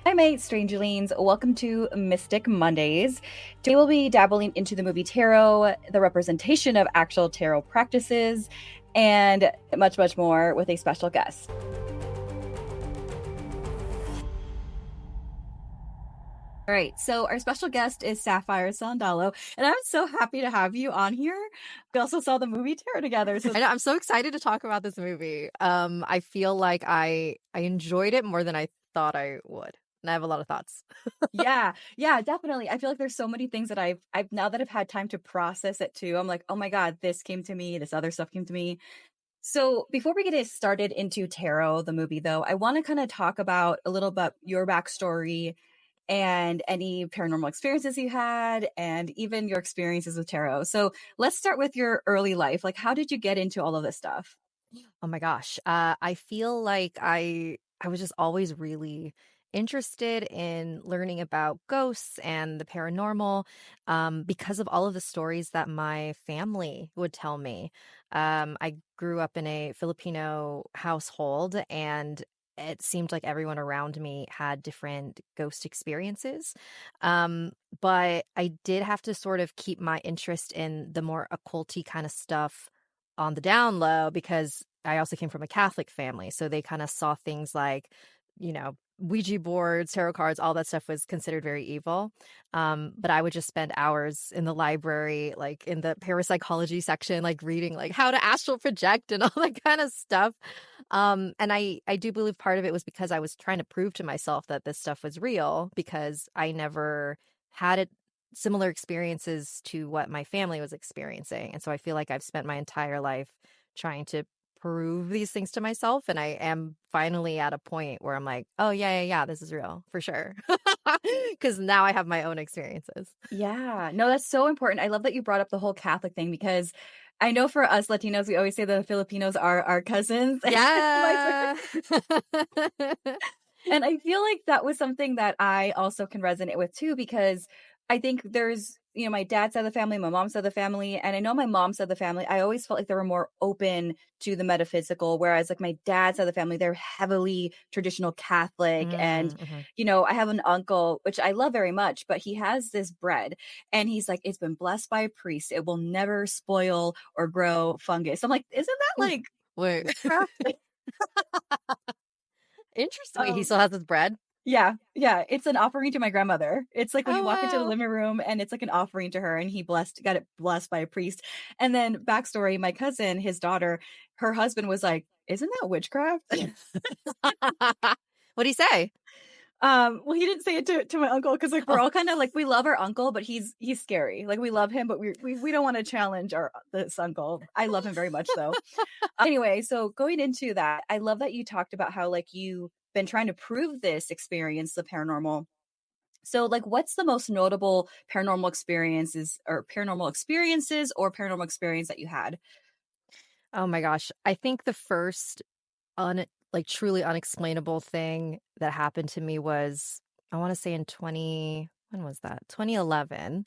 Hi, my Strangelings. Welcome to Mystic Mondays. Today we'll be dabbling into the movie tarot, the representation of actual tarot practices, and much, much more with a special guest. All right, so our special guest is Sapphire Sandalo, and I'm so happy to have you on here. We also saw the movie Tarot together, so I know, I'm so excited to talk about this movie. I feel like I enjoyed it more than I thought I would, and I have a lot of thoughts. yeah, definitely. I feel like there's so many things that I've now that I've had time to process it too. I'm like, oh my god, this came to me, this other stuff came to me. So before we get it started into Tarot, the movie, though, I want to kind of talk about a little bit your backstory and any paranormal experiences you had, and even your experiences with tarot. So let's start with your early life. Like, how did you get into all of this stuff? Oh my gosh. I feel like I was just always really interested in learning about ghosts and the paranormal because of all of the stories that my family would tell me. I grew up in a Filipino household, and it seemed like everyone around me had different ghost experiences. Um, but I did have to sort of keep my interest in the more occulty kind of stuff on the down low because I also came from a Catholic family. So they kind of saw things like, Ouija boards, tarot cards, all that stuff was considered very evil. But I would just spend hours in the library, like in the parapsychology section, like reading like how to astral project and all that kind of stuff. And I do believe part of it was because I was trying to prove to myself that this stuff was real because I never had it similar experiences to what my family was experiencing. And so I feel like I've spent my entire life trying to prove these things to myself. And I am finally at a point where I'm like, oh, yeah, this is real for sure. Because now I have my own experiences. Yeah, no, that's so important. I love that you brought up the whole Catholic thing because I know for us Latinos, we always say the Filipinos are our cousins. Yeah. And I feel like that was something that I also can resonate with too, because I think there's, my dad side of the family, my mom side of the family, and I know my mom side of the family, I always felt like they were more open to the metaphysical, whereas like my dad's side of the family, they're heavily traditional Catholic. And, Mhm. I have an uncle, which I love very much, but he has this bread and he's like, it's been blessed by a priest. It will never spoil or grow fungus. I'm like, isn't that Ooh, like wait. witchcraft? Interesting. Wait, he um, still has his bread? Yeah, it's an offering to my grandmother. It's like when Oh, you walk into the wow. living room and it's like an offering to her and he got it blessed by a priest. And then backstory, my cousin, his daughter, her husband was like, "Isn't that witchcraft?" What'd he say? Well, he didn't say it to my uncle because like we're Oh. all kind of like we love our uncle, but he's scary. Like we love him, but we don't want to challenge our this uncle. I love him very much though. Anyway, so going into that, I love that you talked about how like you've been trying to prove this experience, the paranormal. So, like, what's the most notable paranormal experiences or paranormal experience that you had? Oh my gosh. I think the first truly unexplainable thing that happened to me was, I want to say in 20, when was that? 2011.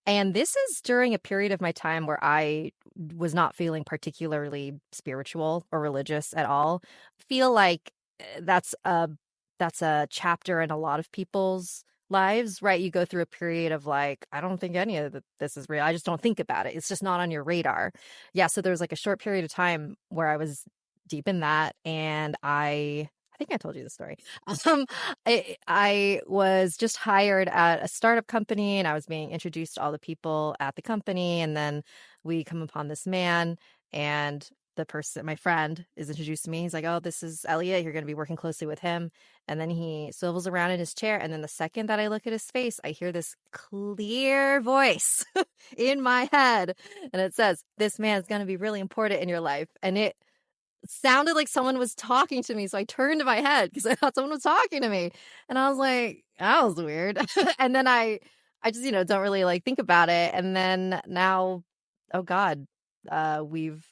And this is during a period of my time where I was not feeling particularly spiritual or religious at all. Feel like that's a chapter in a lot of people's lives, right? You go through a period of like, I don't think any of this is real. I just don't think about it. It's just not on your radar. Yeah, so there was like a short period of time where I was deep in that, and I think I told you the story. Um, I was just hired at a startup company, and I was being introduced to all the people at the company, and then we come upon this man, and the person, my friend, is introduced to me. He's like, "Oh, this is Elliot. You're going to be working closely with him." And then he swivels around in his chair, and then the second that I look at his face, I hear this clear voice in my head, and it says, "This man is going to be really important in your life." And it sounded like someone was talking to me. So I turned my head because I thought someone was talking to me. And I was like, that was weird. And then I just, don't really like think about it. And then now, oh God, we've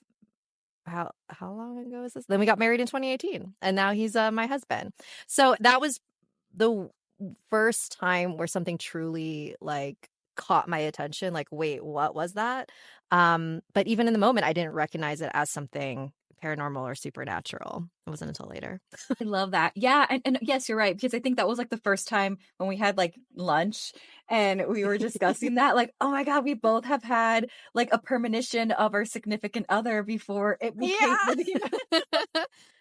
how long ago is this? Then we got married in 2018, and now he's my husband. So that was the first time where something truly like caught my attention. Like, wait, what was that? But even in the moment, I didn't recognize it as something paranormal or supernatural. It wasn't until later. I love that. Yeah, and yes, you're right, because I think that was, like, the first time when we had, like, lunch and we were discussing that, like, "Oh my god, we both have had, like, a premonition of our significant other before it became Yeah. it became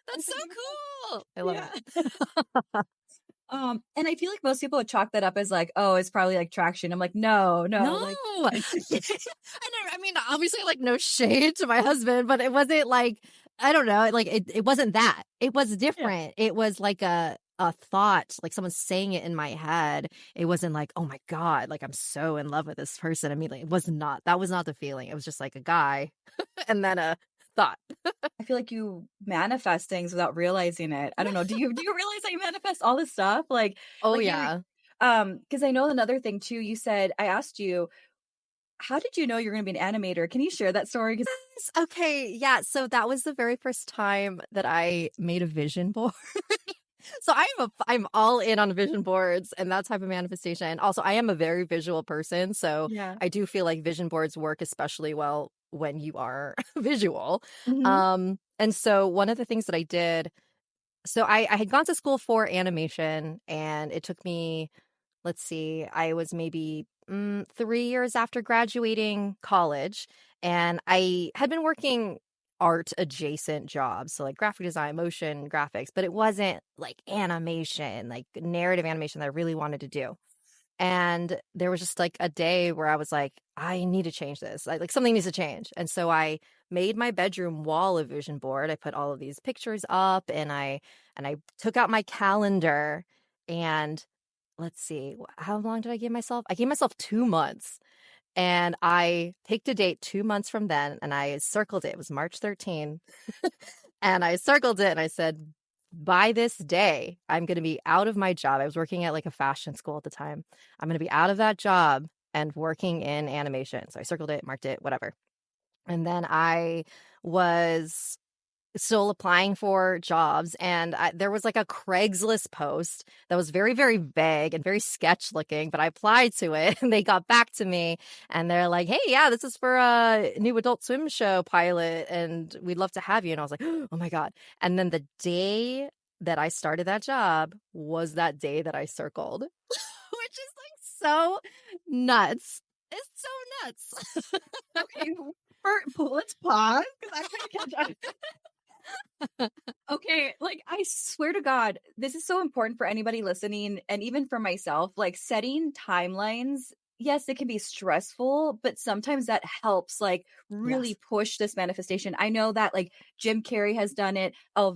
That's so cool. I love Yeah. it. And I feel like most people would chalk that up as like, "Oh, it's probably, like, traction." I'm like, "No, no, No. like." I mean, obviously, like, no shade to my husband, but it wasn't like, I don't know, like, it wasn't that. It was Yeah. different. It was like a thought, like someone saying it in my head. It wasn't like, "Oh my god, like, I'm so in love with this person." I mean, like, it was not that was not the feeling. It was just like a guy and then a thought. I feel like you manifest things without realizing it. I don't know, do you realize that you manifest all this stuff? Oh, Like you're yeah. because I know another thing too, you said I asked you, "How did you know you're gonna be an animator?" Can you share that story? 'Cause Okay, yeah, so that was the very first time that I made a vision board. So I'm all in on vision boards and that type of manifestation. Also, I am a very visual person, so Yeah. I do feel like vision boards work especially well when you are visual. Mhm. And so one of the things that I did, so I had gone to school for animation, and it took me, let's see, I was maybe 3 years after graduating college, and I had been working art adjacent jobs. So, like graphic design, motion graphics, but it wasn't like animation, like narrative animation that I really wanted to do. And there was just like a day where I was like, I need to change this. Like something needs to change. And so I made my bedroom wall a vision board. I put all of these pictures up, and I took out my calendar, and let's see, how long did I give myself? I gave myself 2 months, and I picked a date 2 months from then, and I circled it. It was March 13th. And I circled it and I said, by this day, I'm going to be out of my job. I was working at like a fashion school at the time. I'm going to be out of that job and working in animation. So I circled it, marked it, whatever. And then I was still applying for jobs, and there was like a Craigslist post that was very, very vague and very sketch looking, but I applied to it and they got back to me, and they're like, hey, yeah, this is for a new Adult Swim show pilot and we'd love to have you. And I was like, oh my god. And then the day that I started that job was that day that I circled, which is like so nuts. It's so nuts. Okay, let's pause because I'm trying to catch up. Okay, like, I swear to God, this is so important for anybody listening and even for myself, like, setting timelines, yes, it can be stressful, but sometimes that helps, like, really Yes. push this manifestation. I know that, like, Jim Carrey has done it,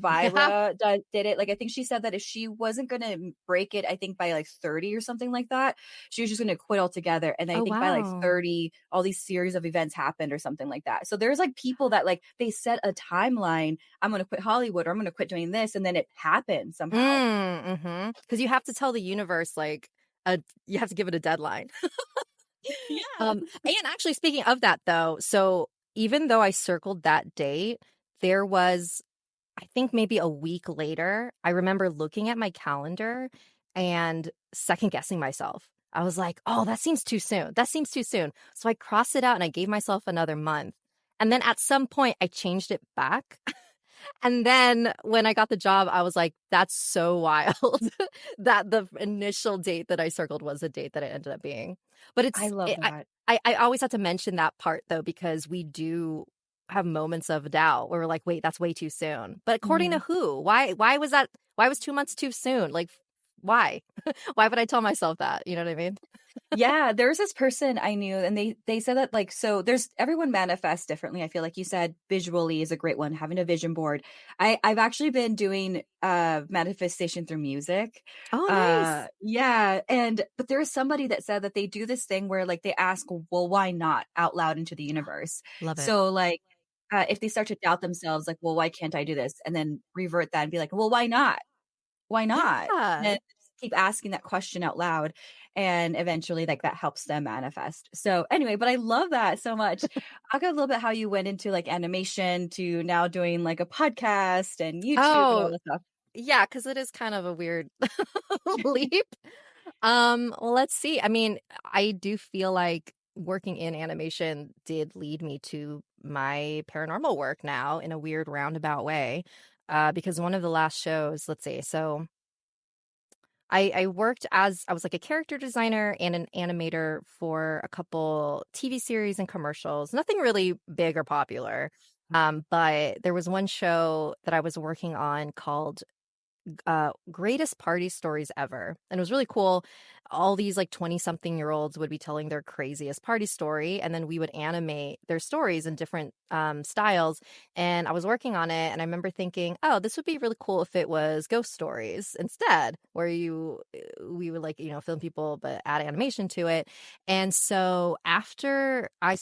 Yeah. Elvira did it, like, I think she said that if she wasn't gonna break it, I think by, like, 30 or something like that, she was just gonna quit altogether, and I Oh, think by, like, wow. 30, all these series of events happened or something like that. So there's, like, people that, like, they set a timeline, I'm gonna quit Hollywood or I'm gonna quit doing this, and then it happens somehow. Because you have to tell the universe, like, a you have to give it a deadline. Yeah. And actually, speaking of that, though, so even though I circled that date, there was, I think maybe a week later, I remember looking at my calendar and second guessing myself. I was like, "Oh, that seems too soon. That seems too soon." So I crossed it out and I gave myself another month. And then at some point, I changed it back. And then when I got the job, I was like, that's so wild that the initial date that I circled was the date that it ended up being. But I it's love it, that. I always have to mention that part though, because we do have moments of doubt where we're like, wait, that's way too soon. But according to Mhm. who? Why was 2 months too soon? Like why? Why would I tell myself that? You know what I mean? Yeah, there's this person I knew and they said that like so there's everyone manifests differently. I feel like you said visually is a great one, having a vision board. I've actually been doing manifestation through music. Oh, nice. Yeah, and but there is somebody that said that they do this thing where like they ask, "Well, why not?" out loud into the universe. Love it. So like if they start to doubt themselves like, "Well, why can't I do this?" and then revert that and be like, "Well, why not?" Why not? Yeah. And just keep asking that question out loud, and eventually, like, that helps them manifest. So, anyway, but I love that so much. Talk a little bit how you went into, like, animation to now doing, like, a podcast and YouTube and all Oh, this stuff. yeah, because it is kind of a weird leap. Well, let's see. I mean, I do feel like working in animation did lead me to my paranormal work now in a weird roundabout way. Because one of the last shows, let's see, so I worked as I was like a character designer and an animator for a couple TV series and commercials. Nothing really big or popular. But there was one show that I was working on called greatest party stories ever. And it was really cool. All these like 20 something year olds would be telling their craziest party story, and then we would animate their stories in different styles. And I was working on it, and I remember thinking, oh, this would be really cool if it was ghost stories instead, where we would like, film people but add animation to it. And so after I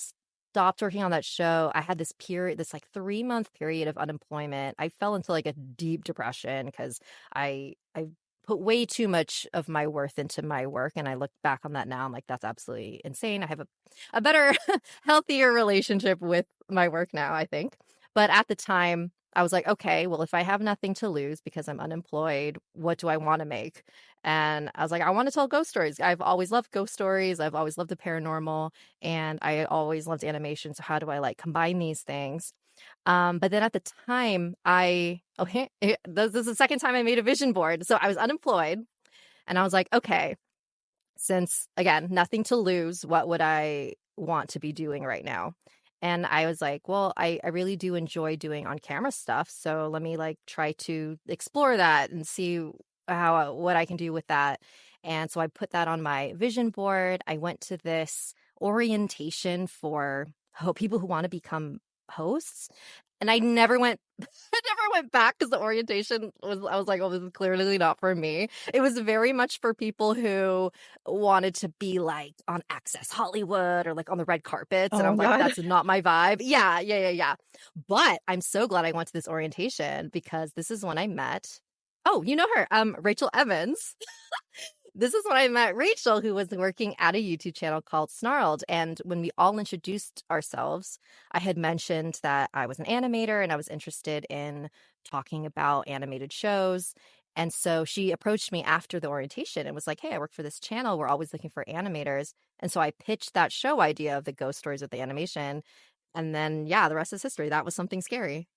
stopped working on that show, I had this period, this like 3-month period of unemployment. I fell into like a deep depression because I put way too much of my worth into my work, and I look back on that now. I'm like, that's absolutely insane. I have a better, healthier relationship with my work now, I think. But at the time, I was like, okay, well, if I have nothing to lose because I'm unemployed, what do I want to make? And I was like, I want to tell ghost stories. I've always loved ghost stories. I've always loved the paranormal, and I always loved animation. So how do I like combine these things? But then at the time, okay, this is the second time I made a vision board. So I was unemployed, and I was like, okay, since again, nothing to lose, what would I want to be doing right now? And I was like, well, I really do enjoy doing on camera stuff. So let me like try to explore that and see how what I can do with that. And so I put that on my vision board. I went to this orientation for people who want to become hosts. And I never went I never went back because the orientation was I was like, oh, this is clearly not for me. It was very much for people who wanted to be like on Access Hollywood or like on the red carpets. And Oh I my was like, god. that's not my vibe. Yeah, yeah, yeah, yeah. But I'm so glad I went to this orientation because this is when I met. Oh, you know her, Rachel Evans. This is when I met Rachel, who was working at a YouTube channel called Snarled. And when we all introduced ourselves, I had mentioned that I was an animator and I was interested in talking about animated shows. And so she approached me after the orientation and was like, hey, I work for this channel. We're always looking for animators. And so I pitched that show idea of the ghost stories with the animation. And then, yeah, the rest is history. That was something scary.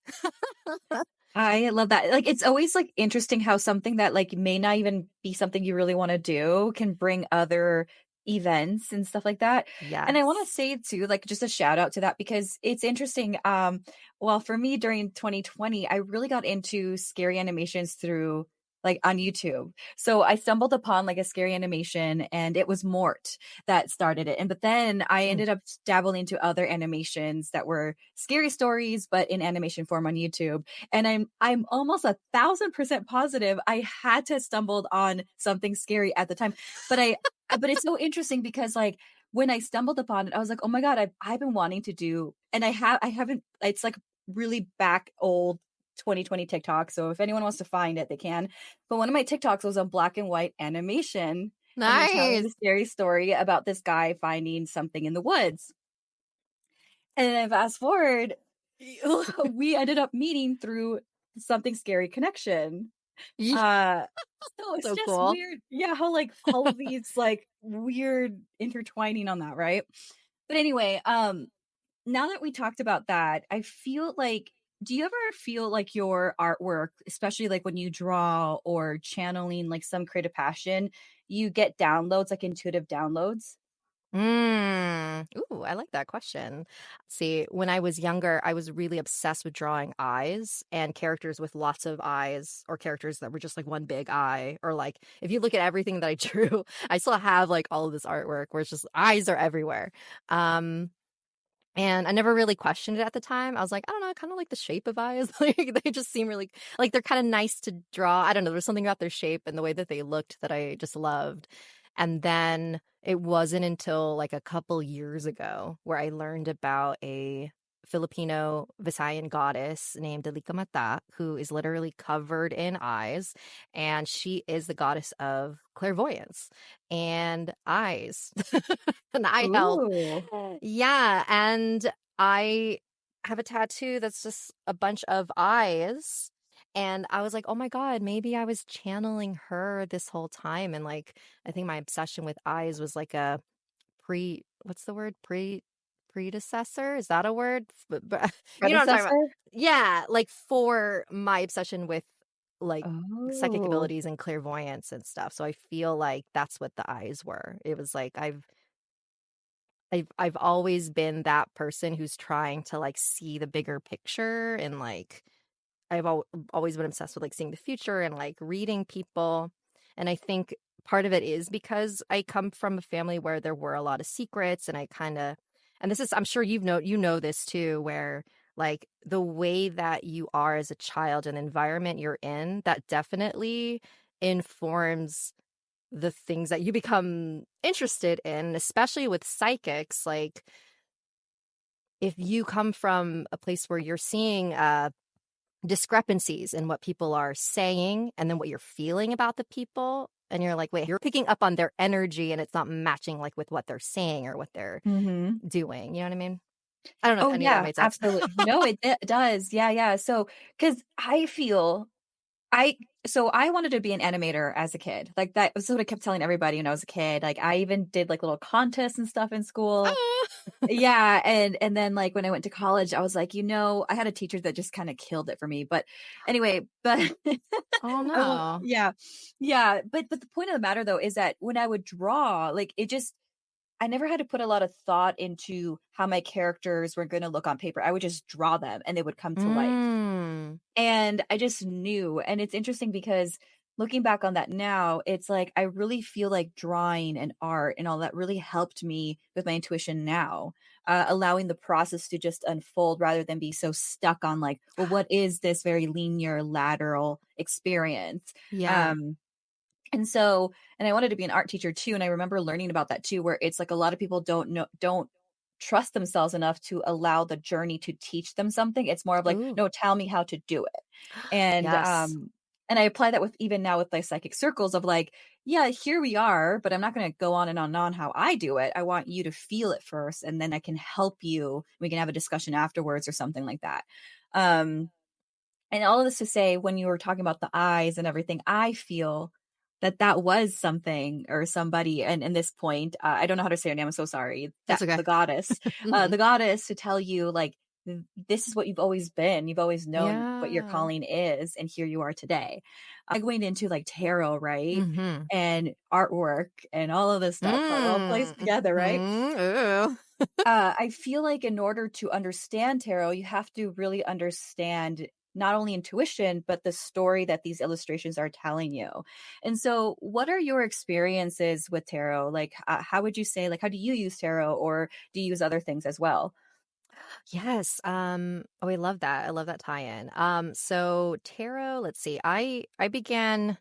I love that. Like, it's always, like, interesting how something that, like, may not even be something you really wanna do can bring other events and stuff like that. And I wanna Yes. say too, like, just a shout out to that because it's interesting, well, for me during 2020, I really got into scary animations through like, on YouTube. So I stumbled upon, like, a scary animation, and it was Mort that started it, and but then I Mm. ended up dabbling into other animations that were scary stories, but in animation form on YouTube. And I'm almost 1,000% positive I had to have stumbled on something scary at the time. But but it's so interesting because like when I stumbled upon it, I was like, oh my God, I've been wanting to do and I haven't it's like really back old 2020 TikTok. So if anyone wants to find it, they can. But one of my TikToks was on black and white animation and me telling the Nice. scary story about this guy finding something in the woods. And then fast forward, we ended up meeting through Something Scary Connection. Yeah, Uh, so it's so just cool. weird. Yeah, how like all of these like weird intertwining on that, right? But anyway, now that we talked about that, I feel like do you ever feel like your artwork, especially like when you draw or channeling like some creative passion, you get downloads, like intuitive downloads? Ooh, I like that question. See, when I was younger, I was really obsessed with drawing eyes and characters with lots of eyes or characters that were just like one big eye. Or like if you look at everything that I drew, I still have like all of this artwork where it's just eyes are everywhere. Um, and I never really questioned it at the time. I was like, I don't know, I kind of like the shape of eyes. Like they just seem really like they're kind of nice to draw. I don't know, there's something about their shape and the way that they looked that I just loved. And then it wasn't until like a couple years ago where I learned about a Filipino Visayan goddess named Delika Mata, who is literally covered in eyes. And she is the goddess of clairvoyance and eyes and eye health. Ooh. Yeah, and I have a tattoo that's just a bunch of eyes. And I was like, oh my God, maybe I was channeling her this whole time. And like, I think my obsession with eyes was like a what's the word? predecessor, is that a word? But you know what I'm talking about. Predecessor? Yeah, like, for my obsession with, like, psychic Oh. abilities and clairvoyance and stuff, so I feel like that's what the eyes were. It was like I've always been that person who's trying to, like, see the bigger picture and, like, always been obsessed with, like, seeing the future and, like, reading people, and I think part of it is because I come from a family where there were a lot of secrets, and I kinda and this is I'm sure you know this too, where, like, the way that you are as a child and the environment you're in, that definitely informs the things that you become interested in, especially with psychics, like, if you come from a place where you're seeing, discrepancies in what people are saying and then what you're feeling about the people, and you're like, "Wait, you're picking up on their energy and it's not matching, like, with what they're saying or what they're Mhm. doing." You know what I mean? I don't know if Oh, any of that yeah, made sense. absolutely. No, it does. Yeah, yeah. So, because I feel I so I wanted to be an animator as a kid. Like, that was what I kept telling everybody when I was a kid. Like, I even did, like, little contests and stuff in school. Oh! Yeah, and then, like, when I went to college, I was like, I had a teacher that just kinda killed it for me, but anyway, but Oh, I won't no. yeah. Yeah, but the point of the matter, though, is that when I would draw, like, I never had to put a lot of thought into how my characters were gonna look on paper. I would just draw them, and they would come to life. Mm. And I just knew, and it's interesting because looking back on that now, it's like I really feel like drawing and art and all that really helped me with my intuition now, allowing the process to just unfold rather than be so stuck on like, well, what is this very linear lateral experience? Yeah. Um, and I wanted to be an art teacher too, and I remember learning about that too, where it's like a lot of people don't trust themselves enough to allow the journey to teach them something. It's more of like, Ooh. "No, tell me how to do it." And, Yes. and I apply that with even now with my psychic circles of like, "Yeah, here we are, but I'm not gonna go on and on how I do it. I want you to feel it first, and then I can help you. We can have a discussion afterwards," or something like that. Um and all of this to say, when you were talking about the eyes and everything, I feel that that was something or somebody, and in this point, I don't know how to say her name. I'm so sorry. That's That okay. Mhm. the goddess to tell you like this is what you've always been. You've always known what your Yeah. calling is, and here you are today. I going into like tarot, right, Mhm. and artwork and all of this stuff, how it all plays Mm. together, right? Mhm. Ooh. I feel like in order to understand tarot, you have to really understand not only intuition, but the story that these illustrations are telling you. And so, what are your experiences with tarot? Like, how would you say, like, how do you use tarot or do you use other things as well? Yes, oh, I love that. I love that tie-in. So tarot, let's see. I began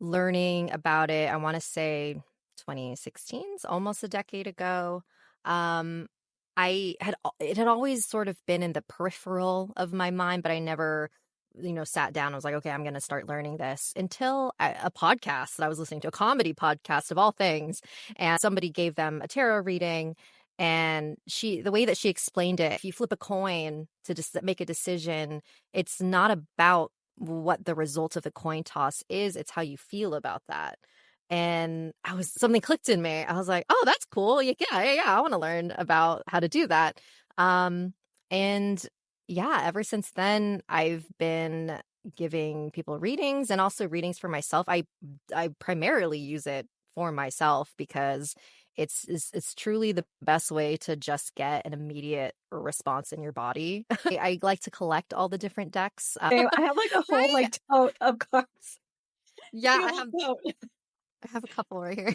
learning about it, I want to say 2016, almost a decade ago. Um, it had always sort of been in the peripheral of my mind, but I never, sat down. I was like, okay, I'm going to start learning this until a podcast that I was listening to, a comedy podcast of all things, and somebody gave them a tarot reading. And the way that she explained it, if you flip a coin to just make a decision, it's not about what the result of the coin toss is, it's how you feel about that. And something clicked in me. I was like, "Oh, that's cool. Yeah, yeah, yeah, yeah. I want to learn about how to do that." Um, and yeah, ever since then, I've been giving people readings and also readings for myself. I primarily use it for myself because it's truly the best way to just get an immediate response in your body. I like to collect all the different decks. Same. I have like a whole Right? like tote of cards. Yeah, Like a whole tote. I have a couple right here.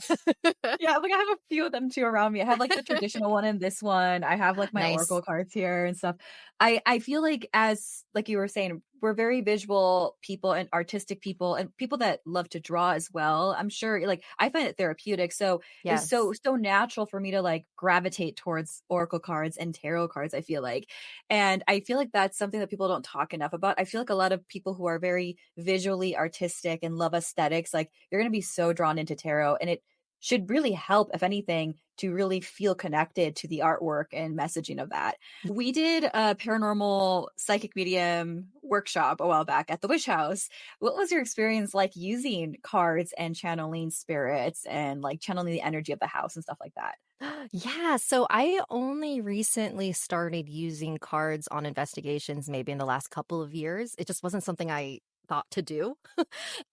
Yeah, like, I have a few of them too around me. I have, like, the traditional one and this one. I have, like, my Nice. oracle cards here and stuff. I feel like as like you were saying, we're very visual people and artistic people and people that love to draw as well. I'm sure, like, I find it therapeutic, so it's so Yes. so natural for me to, like, gravitate towards oracle cards and tarot cards, I feel like. And I feel like that's something that people don't talk enough about. I feel like a lot of people who are very visually artistic and love aesthetics, like, you're gonna be so drawn into tarot, and should really help, if anything, to really feel connected to the artwork and messaging of that. We did a paranormal psychic medium workshop a while back at the Wish House. What was your experience like using cards and channeling spirits and like channeling the energy of the house and stuff like that? Yeah, so I only recently started using cards on investigations maybe in the last couple of years. It just wasn't something I thought to do.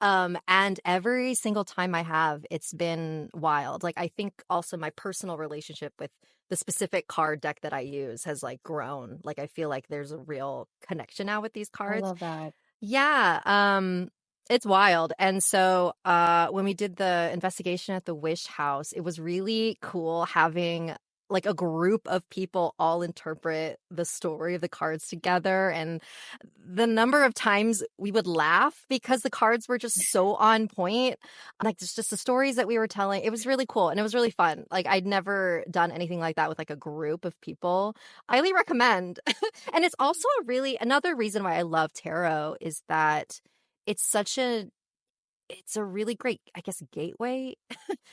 And every single time I have, it's been wild. Like I think also my personal relationship with the specific card deck that I use has like grown. Like I feel like there's a real connection now with these I cards. love that. Yeah, it's wild. And so, when we did the investigation at the Wish House, it was really cool having like a group of people all interpret the story of the cards together. And the number of times we would laugh because the cards were just so on point. Like just the stories that we were telling, it was really cool and it was really fun. Like I'd never done anything like that with like a group of people. Highly recommend. And it's also a really another reason why I love tarot is that it's such a it's a really great, I guess,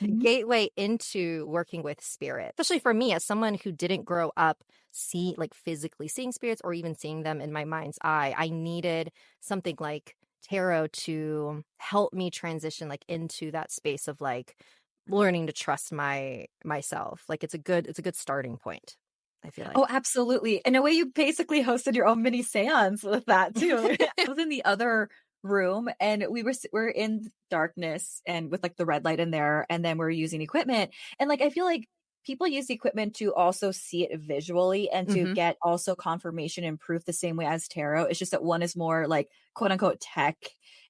Mhm. gateway into working with spirit. Especially for me as someone who didn't grow up physically seeing spirits or even seeing them in my mind's eye. I needed something like tarot to help me transition like into that space of like learning to trust myself. Like it's a good starting point, I feel Oh, like. absolutely. In a way, you basically hosted your own mini seance with that too. I was in the other room and we're in darkness and with like the red light in there, and then we're using equipment. And like I feel like people use the equipment to also see it visually and to Mhm. get also confirmation and proof the same way as tarot. It's just that one is more like quote unquote tech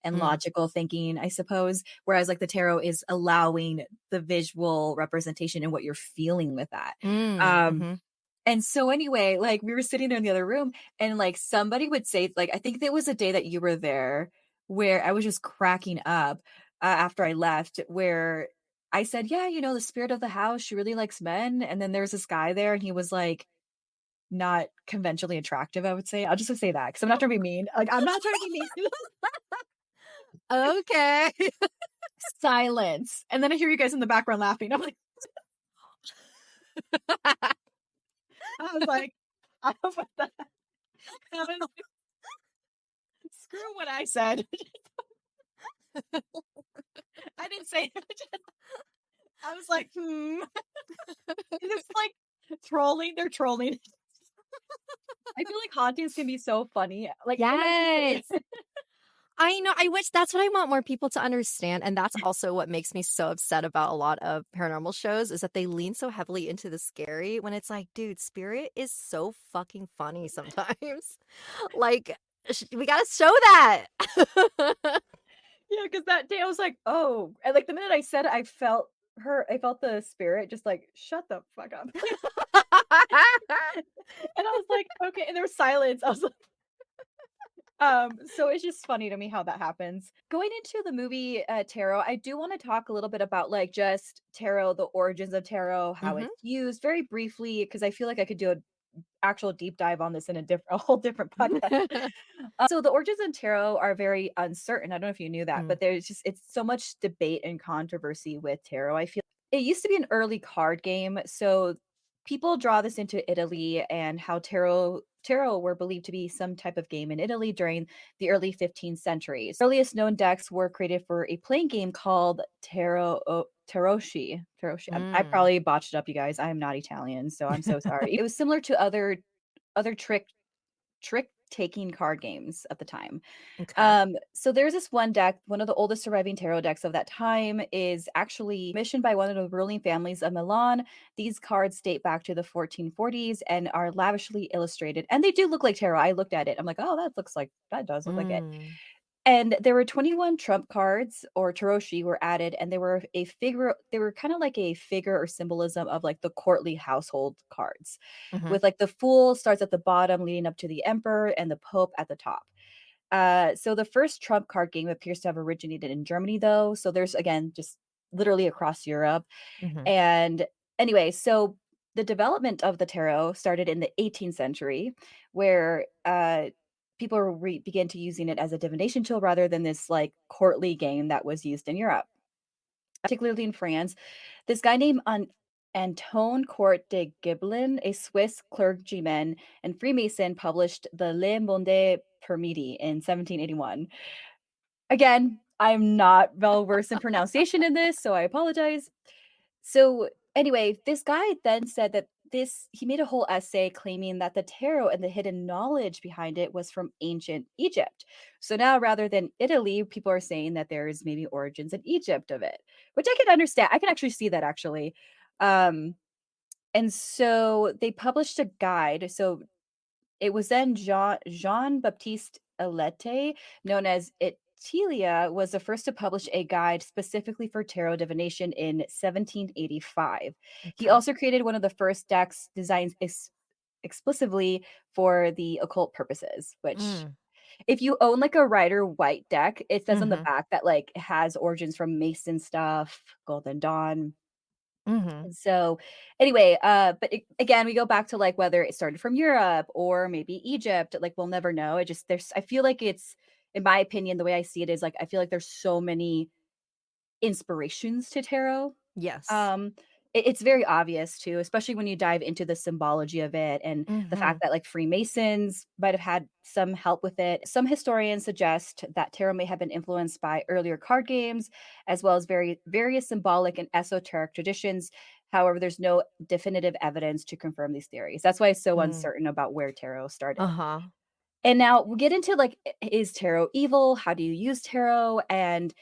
and Mm. logical thinking, I suppose. Whereas like the tarot is allowing the visual representation and what you're feeling with that. Mm. Um Mhm. and so anyway, like, we were sitting there in the other room and, like, somebody would say like, I think there was a day that you were there where I was just cracking up, after I left, where I said, "Yeah, you know, the spirit of the house, she really likes men," and then there was this guy there, and he was, like, not conventionally attractive, I would say. I'll just say that because 'cause I'm not trying to be mean. Like, I'm not trying to be mean. Okay. Silence, and then I hear you guys in the background laughing. I'm like I was like, I was like, I was like, "Screw what I said." I didn't say I was like, "Hmm." It's like trolling, they're trolling. I feel like hauntings can be so funny, like, in a way. Yes. I know, I wish that's what I want more people to understand, and that's also what makes me so upset about a lot of paranormal shows is that they lean so heavily into the scary when it's like, dude, spirit is so fucking funny sometimes. Like, we gotta show that. Yeah, because that day I was like, "Oh," and, like, the minute I said it, I felt the spirit just like, "Shut the fuck up." And I was like, "Okay," and there was silence. I was like so it's just funny to me how that happens. Going into the movie, tarot, I do wanna talk a little bit about, like, just tarot, the origins of tarot, how Mhm. it's used, very briefly, because I feel like I could do an actual deep dive on this in a whole different podcast. So the origins in tarot are very uncertain. I don't know if you knew that, Mm. but there's just it's so much debate and controversy with tarot. I feel it used to be an early card game, so people draw this into Italy and how tarot were believed to be some type of game in Italy during the early 15th centuries. Earliest known decks were created for a playing game called Taroshi. Taroshi. I Mm. probably botched it up, you guys. I am not Italian, so I'm so sorry. It was similar to other trick-taking card games at the time. Okay. So there's this one deck, one of the oldest surviving tarot decks of that time is actually commissioned by one of the ruling families of Milan. These cards date back to the 1440s and are lavishly illustrated, and they do look like tarot. I looked at it. I'm like, "Oh, that does look like it." Mm. And there were 21 trump cards or taroshi were added, and they were kinda like a figure or symbolism of, like, the courtly household cards, Mhm. with, like, the Fool starts at the bottom leading up to the Emperor and the Pope at the top. So the first trump card game appears to have originated in Germany, though, so there's, again, just literally across Europe, Mhm. and anyway, so the development of the tarot started in the 18th century, where people began to using it as a divination tool rather than this like courtly game that was used in Europe. particularly in France. This guy named Antoine Court de Giblin, a Swiss clergyman and Freemason, published the Le Monde per Midi in 1781. Again, I'm not well versed in pronunciation in this, so I apologize. So, anyway, this guy then said that this he made a whole essay claiming that the tarot and the hidden knowledge behind it was from ancient Egypt. So now rather than Italy, people are saying that there's maybe origins in Egypt of it, which I can understand. I can actually see that actually. Um, and so they published a guide. So it was then Jean-Baptiste Alete, known as Itilia, was the first to publish a guide specifically for tarot divination in 1785. He Okay. also created one of the first decks designed explicitly for the occult purposes, which Mm. if you own like a Rider White deck, it says on the Mhm. back that like it has origins from Mason stuff, Golden Dawn, Mhm. and so, anyway, but again, we go back to like whether it started from Europe or maybe Egypt. Like we'll never know. It just there's. I feel like it's, in my opinion, the way I see it is like I feel like there's so many inspirations to tarot. Yes. Um, it's very obvious too, especially when you dive into the symbology of it and the fact Mhm. that like Freemasons might have had some help with it. Some historians suggest that tarot may have been influenced by earlier card games, as well as various symbolic and esoteric traditions. However, there's no definitive evidence to confirm these theories. That's why it's so Mm. uncertain about where tarot started. Uh-huh. And now we'll get into like, is tarot evil? How do you use tarot? And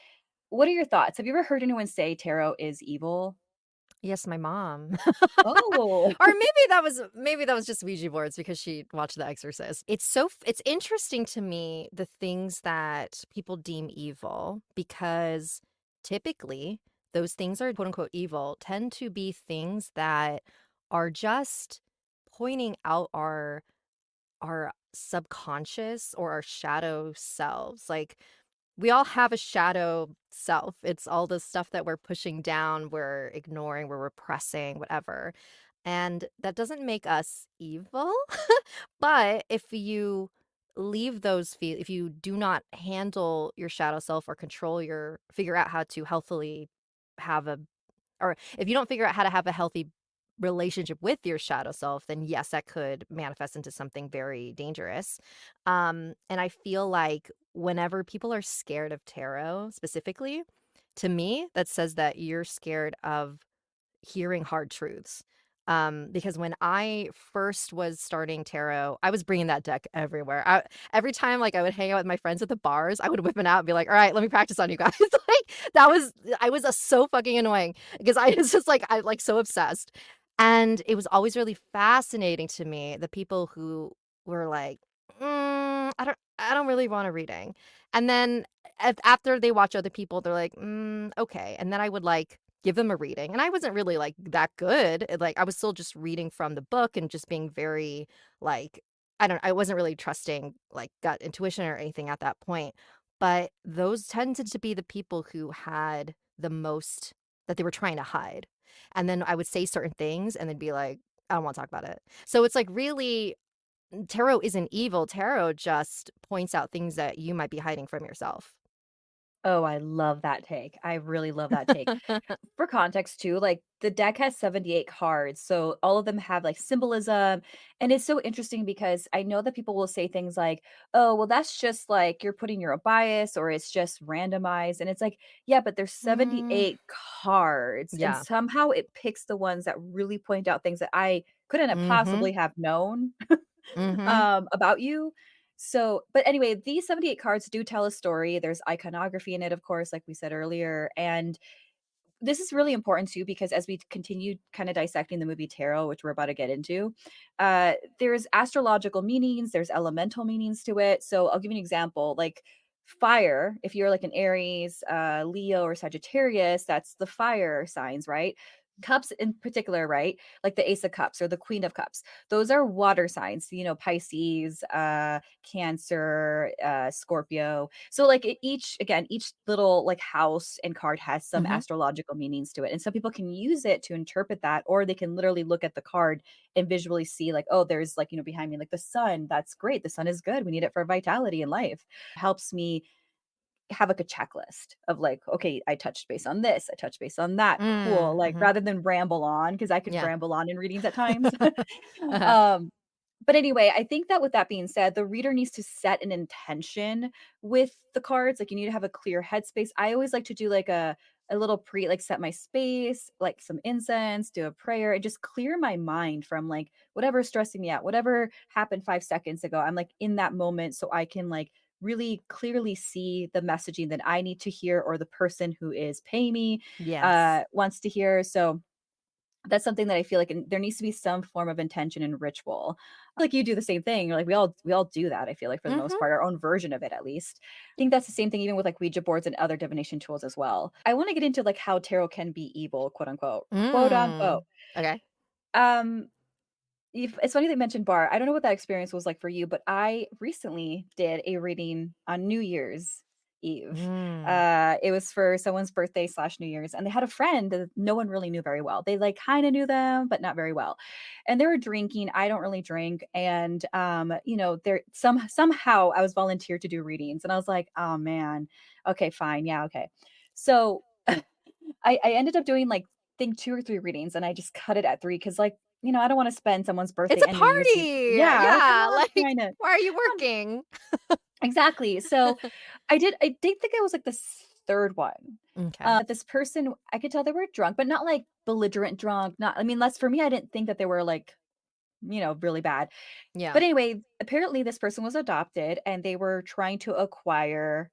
what are your thoughts? Have you ever heard anyone say tarot is evil? Yes, my mom. Oh. Or maybe that was just Ouija boards because she watched The Exorcist. It's interesting to me the things that people deem evil because typically those things are quote unquote evil tend to be things that are just pointing out our subconscious or our shadow selves. Like we all have a shadow self. It's all the stuff that we're pushing down, we're ignoring, we're repressing, whatever. And that doesn't make us evil. But if you if you do not handle your shadow self or figure out how to healthily have a or if you don't figure out how to have a healthy relationship with your shadow self, then yes, that could manifest into something very dangerous. And I feel like whenever people are scared of tarot specifically, to me, that says that you're scared of hearing hard truths. Because when I first was starting tarot, I was bringing that deck everywhere. Every time, like, I would hang out with my friends at the bars, I would whip it out and be like, "All right, let me practice on you guys." Like, I was, so fucking annoying because I was just like, so obsessed. And it was always really fascinating to me, the people who were like, I don't really want a reading. And then after they watch other people, they're like, okay. And then I would like give them a reading. And I wasn't really like that good. Like I was still just reading from the book and just being very like I wasn't really trusting like gut intuition or anything at that point. But those tended to be the people who had the most that they were trying to hide. And then I would say certain things and then be like, I don't want to talk about it. So it's like really tarot isn't evil. Tarot just points out things that you might be hiding from yourself. Oh, I love that take. I really love that take. For context too, like the deck has 78 cards, so all of them have like symbolism. And it's so interesting because I know that people will say things like, oh, well, that's just like you're putting your bias or it's just randomized. And it's like, yeah, but there's Mm, 78 cards, and yeah. somehow it picks the ones that really point out things that I couldn't have Mhm. possibly have known Mhm. about you. So, but anyway, these 78 cards do tell a story. There's iconography in it, of course, like we said earlier. And this is really important too because as we continue kind of dissecting the movie Tarot, which we're about to get into, there's astrological meanings, there's elemental meanings to it. So I'll give you an example. Like fire, if you're like an Aries, Leo, or Sagittarius, that's the fire signs, right? Cups in particular, right? Like the Ace of Cups or the Queen of Cups. Those are water signs, Pisces, Cancer, Scorpio. So like each little like house and card has some Mhm. astrological meanings to it. And some people can use it to interpret that, or they can literally look at the card and visually see like, oh, there's like, behind me like the sun. That's great. The sun is good. We need it for vitality in life. Helps me have like a checklist of like, okay, I touched base on this, I touched base on that. Cool. Like Mhm. rather than ramble on, because I could Yeah. ramble on in readings at times. um, but anyway, I think that with that being said, the reader needs to set an intention with the cards. Like you need to have a clear headspace. I always like to do like a little like set my space, like some incense, do a prayer, and just clear my mind from like whatever's stressing me out, whatever happened 5 seconds ago. I'm like in that moment so I can like really clearly see the messaging that I need to hear or the person who is paying me Yes. wants to hear. So that's something that I feel like there needs to be some form of intention and ritual. Like you do the same thing. You're like we all do that, I feel like for the most Mhm. part, our own version of it at least. I think that's the same thing even with like Ouija boards and other divination tools as well. I want to get into like how tarot can be evil, quote unquote. Quote unquote. Mm. Okay. Um it's funny they mentioned bar. I don't know what that experience was like for you, but I recently did a reading on New Year's Eve. Mm. It was for someone's birthday slash New Year's, and they had a friend that no one really knew very well. They like kind of knew them, but not very well. And they were drinking. I don't really drink, and there somehow I was volunteered to do readings, and I was like, oh man, okay, fine, yeah, okay. So I ended up doing like think 2 or 3 readings, and I just cut it at 3 because like I don't want to spend someone's It's birthday a and New Year's Eve. party! Yeah, like I'm Yeah, not like, trying to. why are you Um, working? exactly. So I did think it was like the third one. Okay. This person, I could tell they were drunk, but not like belligerent drunk. Not, I mean, that's for me. I didn't think that they were like really bad. Yeah. But anyway, apparently this person was adopted and they were trying to acquire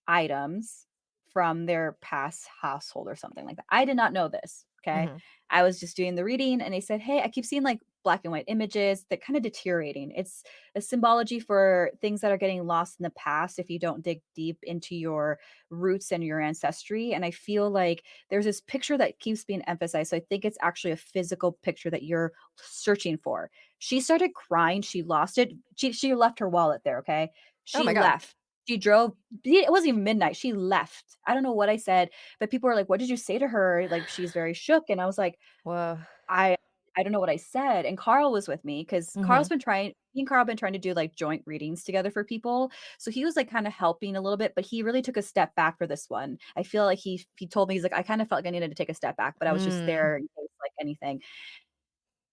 items from their past household or something like that. I did not know this, okay? Mhm. I was just doing the reading and they said, "Hey, I keep seeing like black and white images. They're kind of deteriorating. It's a symbology for things that are getting lost in the past if you don't dig deep into your roots and your ancestry." And I feel like there's this picture that keeps being emphasized. So I think it's actually a physical picture that you're searching for. She started crying. She lost it. She left her wallet there, okay? Oh She my god. left. She drove it wasn't even midnight. She left. I don't know what I said, but people were like, "What did you say to her?" Like, she's very shook, and I was like, Whoa. "I I don't know what I said." And Carl was with me because Mhm. me and Carl have been trying to do like joint readings together for people. So he was like kind of helping a little bit, but he really took a step back for this one. I feel like he told me he's like, "I kind of felt like I needed to take a step back, but I was just Mm. there in case like anything."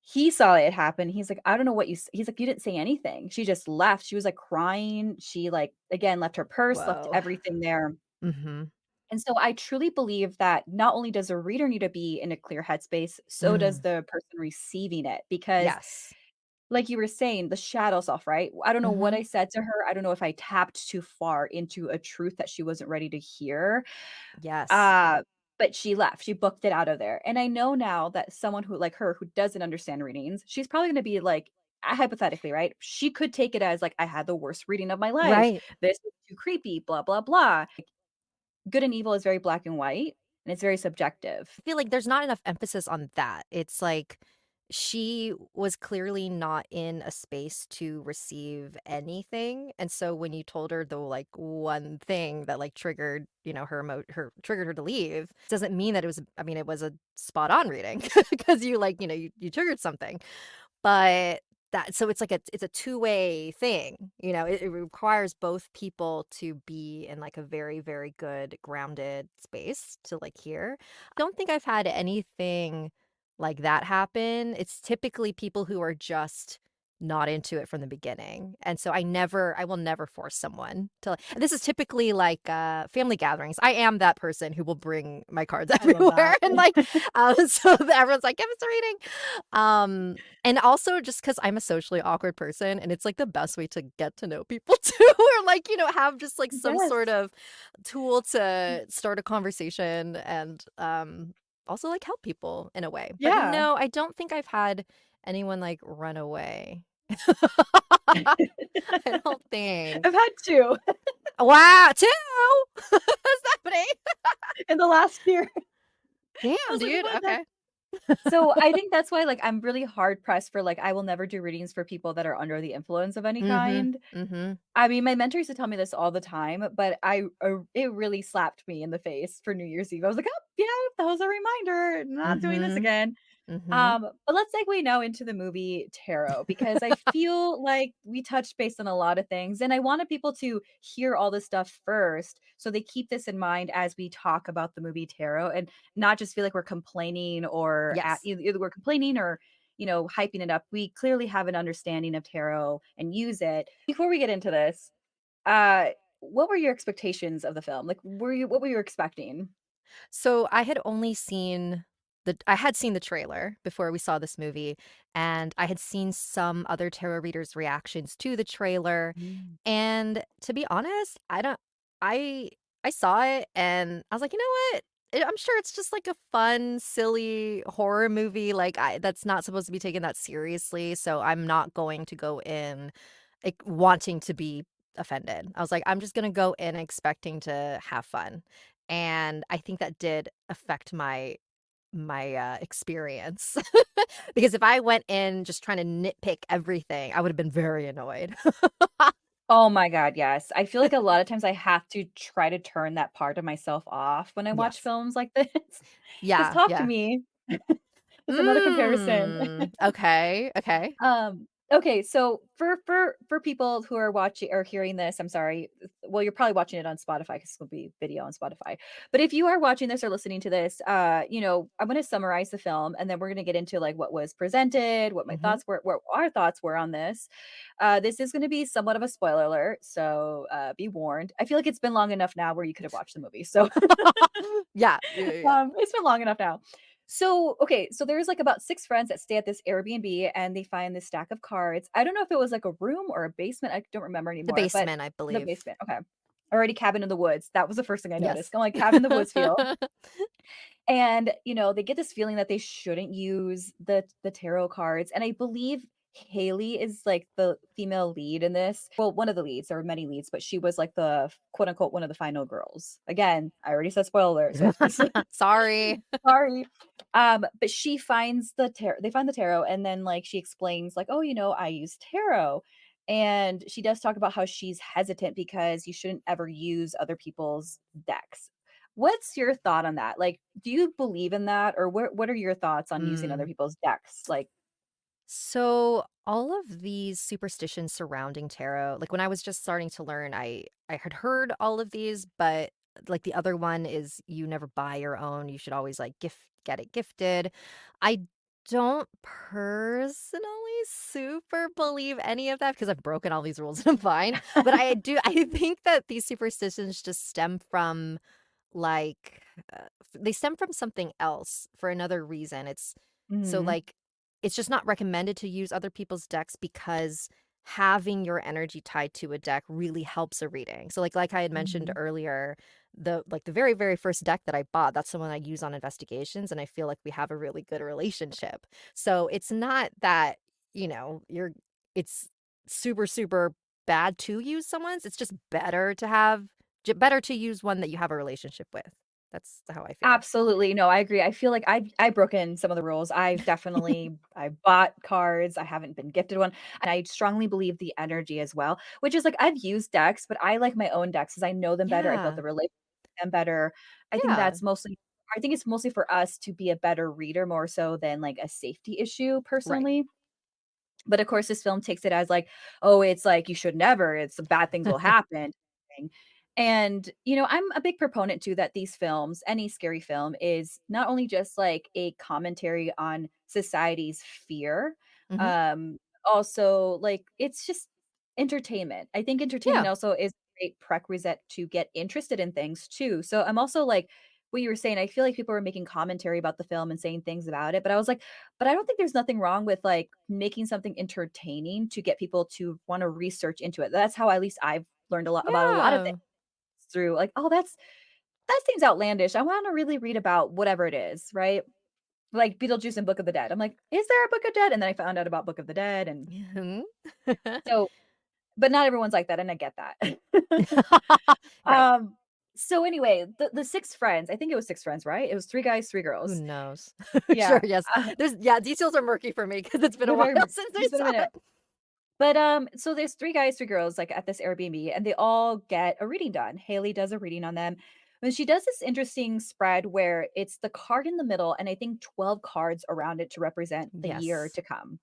He saw it happen. He's like, "I don't know what he's like, "You didn't say anything." She just left. She was, like, crying. She, like, again, left her purse, left Whoa. everything there. Mhm. And so I truly believe that not only does a reader need to be in a clear headspace, so does Mm. the person receiving it because, Yes. like you were saying, the shadow self, right? I don't know what Mhm. I said to her. I don't know if I tapped too far into a truth that she wasn't ready to hear. Yes. Uh, but she left, she booked it out of there, and I know now that someone who like her, who doesn't understand readings, she's probably gonna be like hypothetically, right? She could take it as like, "I had the worst reading of my life. Right. This was too creepy, blah, blah, blah." Good and evil is very black and white, and it's very subjective. I feel like there's not enough emphasis on that. It's like she was clearly not in a space to receive anything. And so when you told her the like one thing that like triggered, her triggered her to leave, doesn't mean that it was I mean it was a spot on reading because you like, you triggered something. But that so it's a two-way thing, it requires both people to be in, like, a very, very good grounded space to, like, hear. Don't think I've had anything like that happen. It's typically people who are just not into it from the beginning, and so I will never force someone to and this is typically, like, family gatherings. I am that person who will bring my cards I love everywhere that. and, like, so that everyone's like, "Give us a reading." And also just because 'cause I'm a socially awkward person, and it's, like, the best way to get to know people too, or, like, have just, like, some Yes. sort of tool to start a conversation and, also, like, help people in a way. But Yeah. no, I don't think I've had anyone, like, run away. I don't think. I've had 2 Wow, 2? Stephanie. in the last year. I Damn, was like, dude, "What the." okay. So, I think that's why, like, I'm really hard pressed for, like, I will never do readings for people that are under the influence of any Mhm, kind. mhm. I mean, my mentor used to tell me this all the time, but it really slapped me in the face for New Year's Eve. I was like, "Oh, yeah, that was a reminder, not doing this Mhm. again." Mhm. But let's segue now into the movie Tarot because I feel like we touched base on a lot of things, and I wanted people to hear all this stuff first, so they keep this in mind as we talk about the movie Tarot, and not just feel like we're complaining or at Yes. either we're complaining or hyping it up. We clearly have an understanding of tarot and use it. Before we get into this, uh, what were your expectations of the film? Like, what were you expecting? So I had seen the trailer before we saw this movie, and I had seen some other tarot readers' reactions to the trailer, Mm. and to be honest, I don't I I saw it and I was like, "You know what? I'm sure it's just like a fun, silly horror movie, like, that's not supposed to be taken that seriously, so I'm not going to go in, like, wanting to be offended." I was like, "I'm just gonna go in expecting to have fun." And I think that did affect my experience. Because if I went in just trying to nitpick everything, I would've been very annoyed. Oh my god, yes. I feel like a lot of times I have to try to turn that part of myself off when I watch Yes. films like this. 'Cause Yeah, talk to yeah. me. It's another comparison. Okay, okay. Okay, so for people who are watching or hearing this, I'm sorry. Well, you're probably watching it on Spotify because it'll be video on Spotify. But if you are watching this or listening to this, I'm gonna summarize the film and then we're gonna get into like what was presented, what my Mhm. thoughts were, what our thoughts were on this. This is gonna be somewhat of a spoiler alert, so be warned. I feel like it's been long enough now where you could have watched the movie. So Yeah, yeah, yeah, yeah. It's been long enough now. So, okay, so there's like about 6 friends that stay at this Airbnb and they find this stack of cards. I don't know if it was like a room or a basement. I don't remember The anymore, but basement, I the believe. basement. Okay. Already cabin in the woods. That was the first thing I noticed. Yes. Kind of like cabin in the woods feel. And, they get this feeling that they shouldn't use the tarot cards, and I believe Haley is, like, the female lead in this. Well, one of the leads, there were many leads, but she was, like, the quote, unquote, "one of the final girls." Again, I already said spoiler alert, so please Sorry. sorry. But she finds the tarot they find the tarot, and then, like, she explains, like, "Oh, I use tarot." And she does talk about how she's hesitant because you shouldn't ever use other people's decks. What's your thought on that? Like, do you believe in that, or what are your thoughts on using other Mm. people's decks? Like So all of these superstitions surrounding tarot, like when I was just starting to learn, I had heard all of these, but like the other one is you never buy your own. You should always like get it gifted. I don't personally super believe any of that because I've broken all these rules and I'm fine. But I think that these superstitions just stem from like, they stem from something else for another reason. Mhm, Like, it's just not recommended to use other people's decks because having your energy tied to a deck really helps a reading. So, like I had mentioned mhm. earlier, the very, very first deck that I bought, that's the one I use on investigations, and I feel like we have a really good relationship. So, it's not that, you're it's super, super bad to use someone's, it's just better to use one that you have a relationship with. That's how I feel. Absolutely, no, I agree. I feel like I've broken some of the rules. I bought cards, I haven't been gifted one, and I strongly believe the energy as well, which is like I've used decks, but I like my own decks because I know them better, I built Yeah. the relationship with them better. Yeah. I think it's mostly for us to be a better reader more so than like a safety issue Right. personally. But of course, this film takes it as like, "Oh, it's like you should never, it's bad things will happen." thing. And, I'm a big proponent too that these films, any scary film is not only just like a commentary on society's fear, Mhm. um, also like it's just entertainment. I think entertainment Yeah. also is a great prerequisite to get interested in things too. So I'm also like what you were saying, I feel like people were making commentary about the film and saying things about it, but I was like, but I don't think there's nothing wrong with, like, making something entertaining to get people to wanna research into it. That's how at least I've learned a lot about a lot of things Yeah. through, like, "Oh, that seems outlandish. I wanna really read about whatever it is," right? Like Beetlejuice and Book of the Dead. I'm like, "Is there a Book of Dead?" And then I found out about Book of the Dead, and Mhm. so but not everyone's like that, and I get that. Right. Um, so anyway, the 6 friends, I think it was 6 friends, right? It was 3 guys, 3 Who girls. knows? Sure, Yeah, yes. Details are murky for me because 'cause it's been a they're while very mur since I it's been a saw minute. it. But, so there's 3 guys, 3 girls, like, at this Airbnb, and they all get a reading done. Haley does a reading on them. But she does this interesting spread where it's the card in the middle and I think 12 cards around it to represent the year Yes. to come.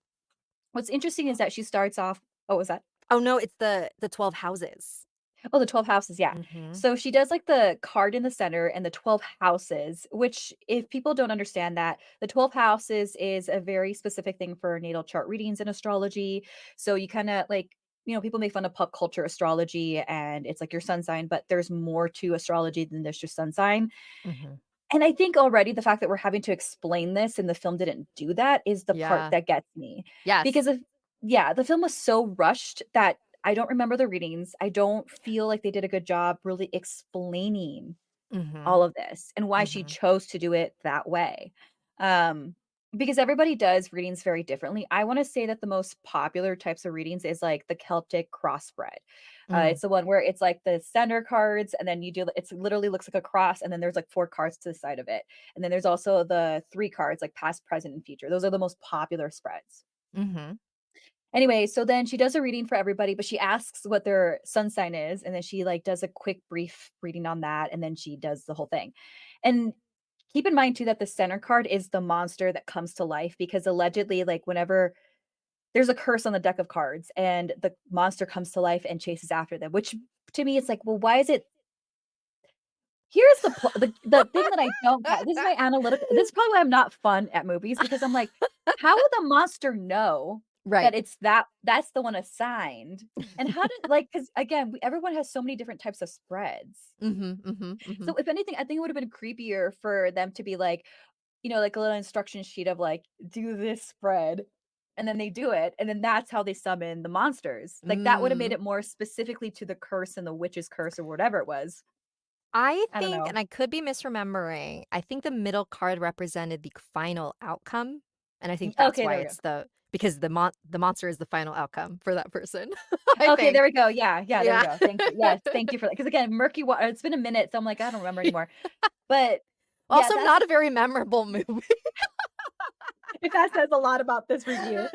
What's interesting is that she starts off what was that? Oh, no, it's the 12 houses. Oh, the 12 houses, yeah. Mhm, So she does like the card in the center and the 12 houses, which if people don't understand that, the 12 houses is a very specific thing for natal chart readings in astrology. So you kind of like, people make fun of pop culture astrology and it's like your sun sign, but there's more to astrology than there's just sun sign. mhm. And I think already the fact that we're having to explain this and the film didn't do that is the part Yeah. that gets me. Yes. Because of yeah, the film was so rushed that I don't remember the readings. I don't feel like they did a good job really explaining Mhm, all of this and why she mhm. chose to do it that way. Um, because everybody does readings very differently. I wanna say that the most popular types of readings is, like, the Celtic cross spread. Mm, It's the one where it's, like, the center cards, and then you do it's literally looks like a cross, and then there's, like, 4 cards to the side of it. And then there's also the 3 cards, like past, present, and future. Those are the most popular spreads. mhm. Anyway, so then she does a reading for everybody, but she asks what their sun sign is, and then she, like, does a quick brief reading on that, and then she does the whole thing. And keep in mind too that the center card is the monster that comes to life because allegedly, like, whenever there's a curse on the deck of cards and the monster comes to life and chases after them, which to me, it's like, well, why is it here's the thing that I don't get. This is my analytical this is probably why I'm not fun at movies because I'm like, how would the monster know Right. that that's the one assigned? And how did like because again, everyone has so many different types of spreads. Mhm, mhm, So mhm. if anything, I think it would have been creepier for them to be like, like a little instruction sheet of like, do this spread. And then they do it. And then that's how they summon the monsters. Like that would have made Mm. it more specifically to the curse and the witch's curse or whatever it was. I I don't think, know. and I could be misremembering, I think the middle card represented the final outcome, and I think that's Okay, why there we go. it's because the monster is the final outcome for that person, I Okay, there think. we go. Yeah, yeah, there we Yeah. go. Thank you. Yes, thank you for that. Because again, murky water. It's been a minute, so I'm like, I don't remember anymore. But yeah, Also that's not a very memorable movie. if that says a lot about this review.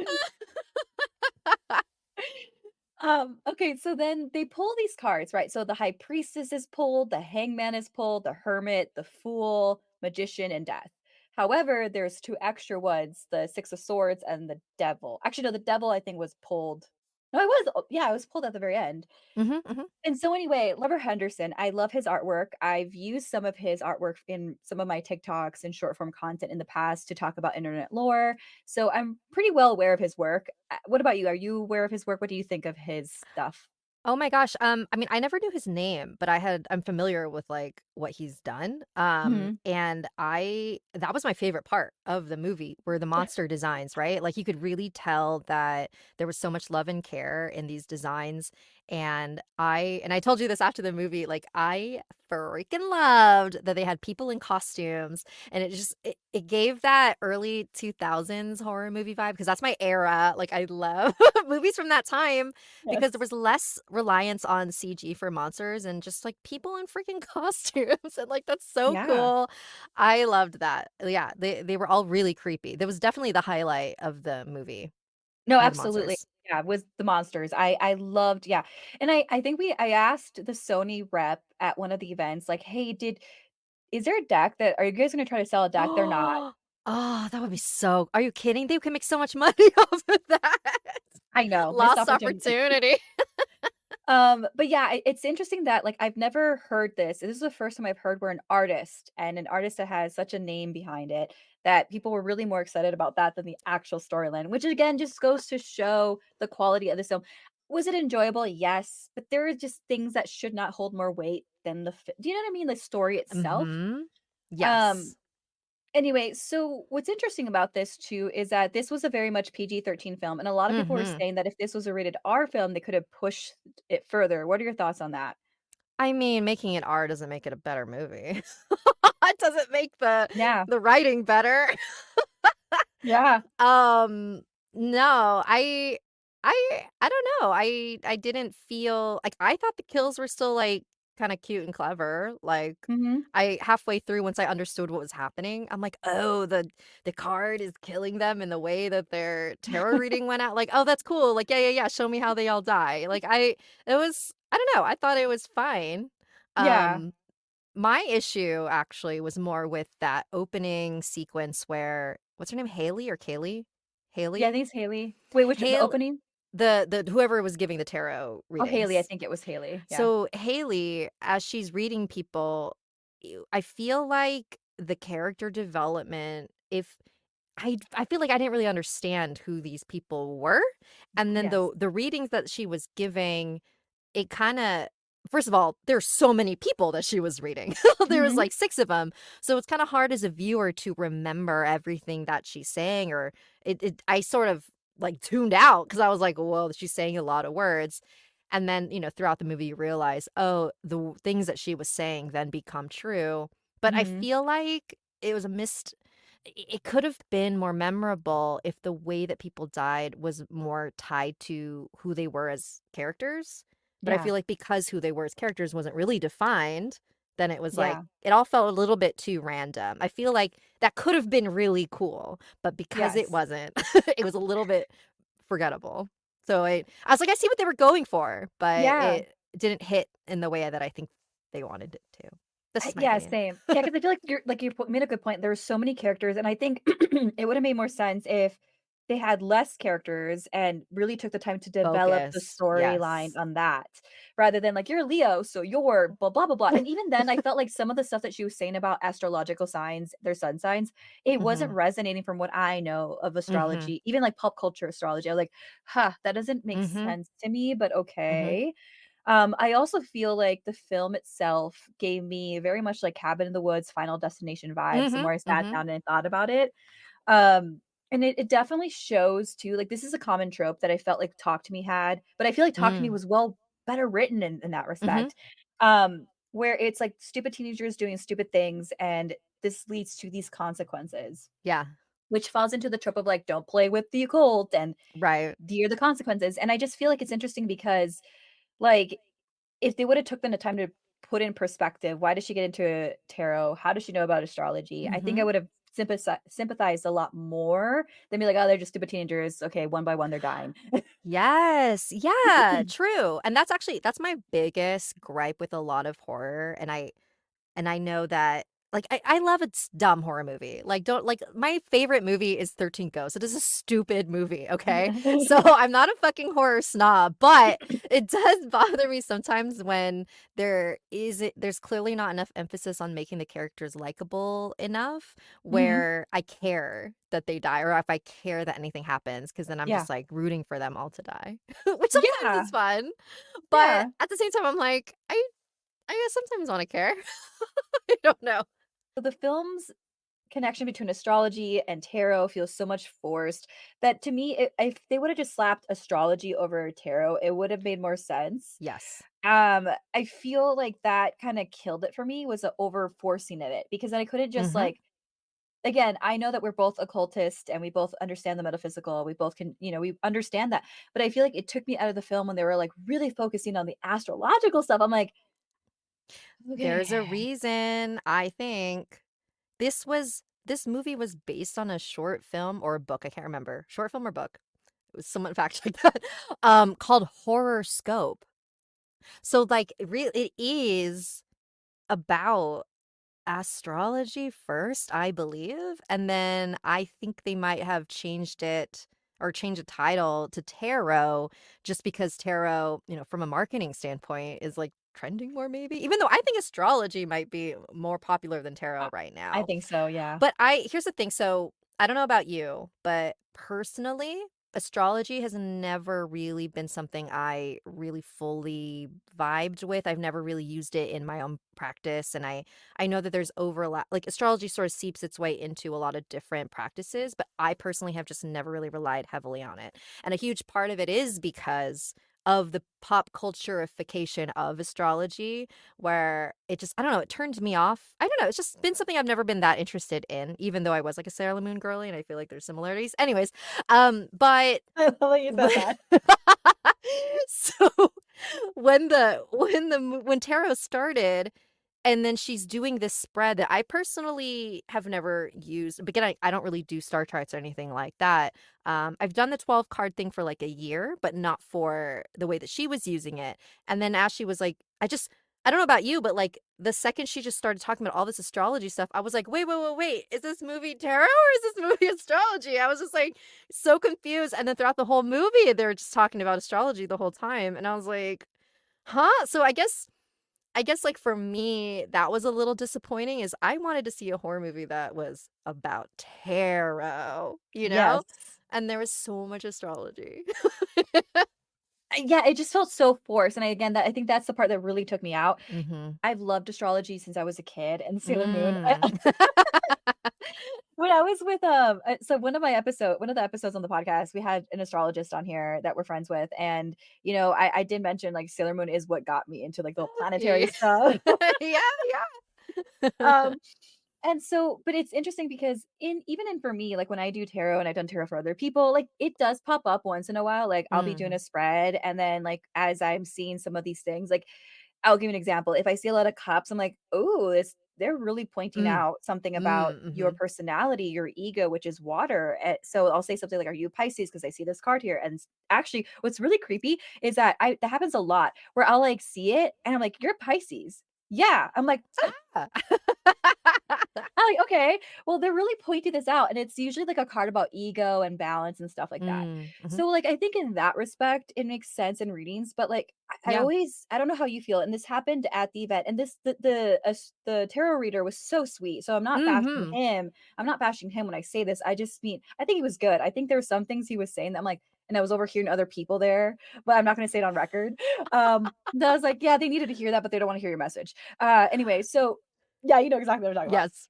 Okay, so then they pull these cards, right? So the high priestess is pulled, the hangman is pulled, the hermit, the fool, magician, and death. However, there's two extra ones, the six of swords and the devil. Actually, no, the devil I think was pulled. No, it was. Yeah, it was pulled at the very end. Mhm, mhm. And so anyway, Lover Henderson, I love his artwork. I've used some of his artwork in some of my TikToks and short form content in the past to talk about internet lore. So I'm pretty well aware of his work. What about you? Are you aware of his work? What do you think of his stuff? Oh my gosh, I mean, I never knew his name, but I'm familiar with, like, what he's done, Mhm. and I that was my favorite part of the movie were the Yeah. monster designs, right? Like, you could really tell that there was so much love and care in these designs, and I told you this after the movie, like, I freaking loved that they had people in costumes, and it gave that early 2000s horror movie vibe because that's my era, like, I love movies from that time because there Yes. was less reliance on CG for monsters and just, like, people in freaking costumes, and, like, that's so Yeah. cool. I loved that. Yeah, they were all really creepy. That was definitely the highlight of the movie, No, were the absolutely. monsters. Yeah, was the monsters. I loved yeah. And I think I asked the Sony rep at one of the events, like, "Hey, did is there a deck that are you guys gonna try to sell a deck?" They're not. Oh, that would be so are you kidding? They could make so much money off of that. I know, missed Lost opportunity. opportunity. But yeah, it's interesting that, like, I've never heard this. This is the first time I've heard where an artist that has such a name behind it, that people were really more excited about that than the actual storyline, which again just goes to show the quality of this film. Was it enjoyable? Yes, but there are just things that should not hold more weight than do you know what I mean? The story itself. Mhm. Um, Yes. Anyway, so what's interesting about this too is that this was a very much PG-13 film, and a lot of people were Mhm. saying that if this was a rated R film, they could have pushed it further. What are your thoughts on that? I mean, making it R doesn't make it a better movie. It doesn't make Yeah. the writing better. Yeah. Um, no, I don't know. I didn't feel like I thought the kills were still, like, kinda cute and clever, like, Mhm. I halfway through, once I understood what was happening, I'm like, "Oh, the card is killing them in the way that their tarot reading went out." Like, "Oh, that's cool." Like, " yeah, show me how they all die." Like, I don't know, I thought it was fine. Yeah. Um My issue actually was more with that opening sequence where what's her name? Haley or Kaylee? Yeah, I Haley? think it's Haley. Wait, which the Hale opening? the whoever was giving the tarot Oh, Haley, I readings. think it was Haley, yeah. So Haley, as she's reading people, I feel like the character development, if I feel like I didn't really understand who these people were, and then Yes. the readings that she was giving, it kinda first of all, there's so many people that she was reading. There was, Mhm. like, 6 of them, so it's kinda hard as a viewer to remember everything that she's saying, or I sort of, like, tuned out because I was like, "Well, she's saying a lot of words," and then, throughout the movie, you realize, oh, the things that she was saying then become true, but I Mhm. feel like it was a missed it could have been more memorable if the way that people died was more tied to who they were as characters. But I Yeah. feel like because who they were as characters wasn't really defined, then it was like Yeah. it all felt a little bit too random. I feel like that could have been really cool, but because it Yes. wasn't, it was a little bit forgettable. So I was like, I see what they were going for, but Yeah. it didn't hit in the way that I think they wanted it to. That's just my Yeah, opinion. same. Yeah, because I feel like you made a good point. There's so many characters, and I think it would have made more sense if they had less characters and really took the time to develop the Focus. storyline Yes. on that, rather than like you're Leo, so you're blah blah blah blah. And even then, I felt like some of the stuff that she was saying about astrological signs, their sun signs, it wasn't Mhm. resonating from what I know of Mhm. astrology, even like pop culture astrology. I was like, huh, that doesn't make Mhm. sense to me, but Mhm. okay. I also feel like the film itself gave me very much like Cabin in the Woods, Final Destination vibes the Mhm. more I sat Mhm. down and thought about it. And it definitely shows too, like this is a common trope that I felt like Talk to Me had, but I feel like Talk to Me Mm. was well better written in that Mhm. respect. Where it's like stupid teenagers doing stupid things and this leads to these consequences, Yeah. which falls into the trope of like don't play with the occult and Right. these are the consequences. And I just feel like it's interesting because like if they woulda took the time to put in perspective, why does she get into tarot? How does she know about astrology? I think I Mhm. would have sympathized a lot more than be like, "Oh, they're just stupid teenagers. Okay, one by one, they're dying." Yes. Yeah, true. And that's my biggest gripe with a lot of horror, and I know that like, I love a dumb horror movie. Like, don't like, my favorite movie is 13 Ghosts. It is a stupid movie, okay? So, I'm not a fucking horror snob, but it does bother me sometimes when there's clearly not enough emphasis on making the characters likable enough Mhm. where I care that they die or if I care that anything happens, because then I'm Yeah. just, like, rooting for them all to die, which sometimes Yeah. is fun, but Yeah. at the same time, I'm like, I sometimes wanna care. I don't know. So the film's connection between astrology and tarot feels so much forced that to me, if they woulda just slapped astrology over tarot, it would have made more sense. Yes. I feel like that kinda killed it for me was the over forcing of it because then I couldn't just Mhm. like again, I know that we're both occultists and we both understand the metaphysical. We both can, we understand that. But I feel like it took me out of the film when they were like really focusing on the astrological stuff. I'm like, There's a okay. reason, I think. This movie was based on a short film or a book, I can't remember. Short film or book? It was someone fact check that, called Horror Scope. So, like, it is about astrology first, I believe, and then I think they might have changed it or changed the title to tarot just because tarot, from a marketing standpoint is, like, trending more maybe? Even though I think astrology might be more popular than I tarot right I now. think so, yeah. But I here's the thing, so, I don't know about you, but personally, astrology has never really been something I really fully vibed with. I've never really used it in my own practice, and I know that there's overlap like, astrology sort of seeps its way into a lot of different practices, but I personally have just never really relied heavily on it, and a huge part of it is because of the pop cultureification of astrology where it just I don't know, it turned me off. I don't know, it's just been something I've never been that interested in, even though I was, like, a Sailor Moon girly, and I feel like there's similarities. Anyways, but I love that you said when that. so when tarot started and then she's doing this spread that I personally have never used. But again, I don't really do star charts or anything like that. I've done the 12 card thing for like a year, but not for the way that she was using it. And then as she was like, I don't know about you, but, like, the second she just started talking about all this astrology stuff, I was like, "Wait, wait, wait, wait, is this movie tarot or is this movie astrology?" I was just, like, so confused, and then throughout the whole movie, they were just talking about astrology the whole time, and I was like, "Huh?" So I guess, like, for me, that was a little disappointing is I wanted to see a horror movie that was about tarot, you Yes. know? And there was so much astrology. Yeah, it just felt so forced, and again, that I think that's the part that really took me out. Mhm. I've loved astrology since I was a kid, and Sailor Moon. Mm. When I was with, so one of the episodes on the podcast, we had an astrologist on here that we're friends with, and, I did mention, like, Sailor Moon is what got me into, like, the planetary Ye stuff. Yeah, yeah. Um, and so but it's interesting because even in for me, like, when I do tarot and I've done tarot for other people, like, it does pop up once in a while, like, I'll be doing a Mhm. spread, and then, like, as I'm seeing some of these things, like, I'll give you an example. If I see a lot of cups, I'm like, "Oh, it's they're really pointing Mm. out something about Mm, your mhm. personality, your ego, which is water." So I'll say something like, "Are you Pisces?" Because I see this card here. And actually, what's really creepy is that that happens a lot where I'll like see it and I'm like, "You're Pisces." Yeah. I'm like, Ah. I'm like, "Okay." Well, they're really pointing this out, and it's usually, like, a card about ego and balance and stuff like that. Mm, mhm. So, like, I think in that respect, it makes sense in readings, but, like, I Yeah. always I don't know how you feel, and this happened at the event, and this the tarot reader was so sweet, so Mhm. I'm not bashing him when I say this, I just mean I think he was good. I think there were some things he was saying that I'm like and I was overhearing other people there, but I'm not gonna say it on record. That I was like, "Yeah, they needed to hear that, but they don't wanna hear your message." Anyway, so yeah, you know exactly what I'm talking about. Yes.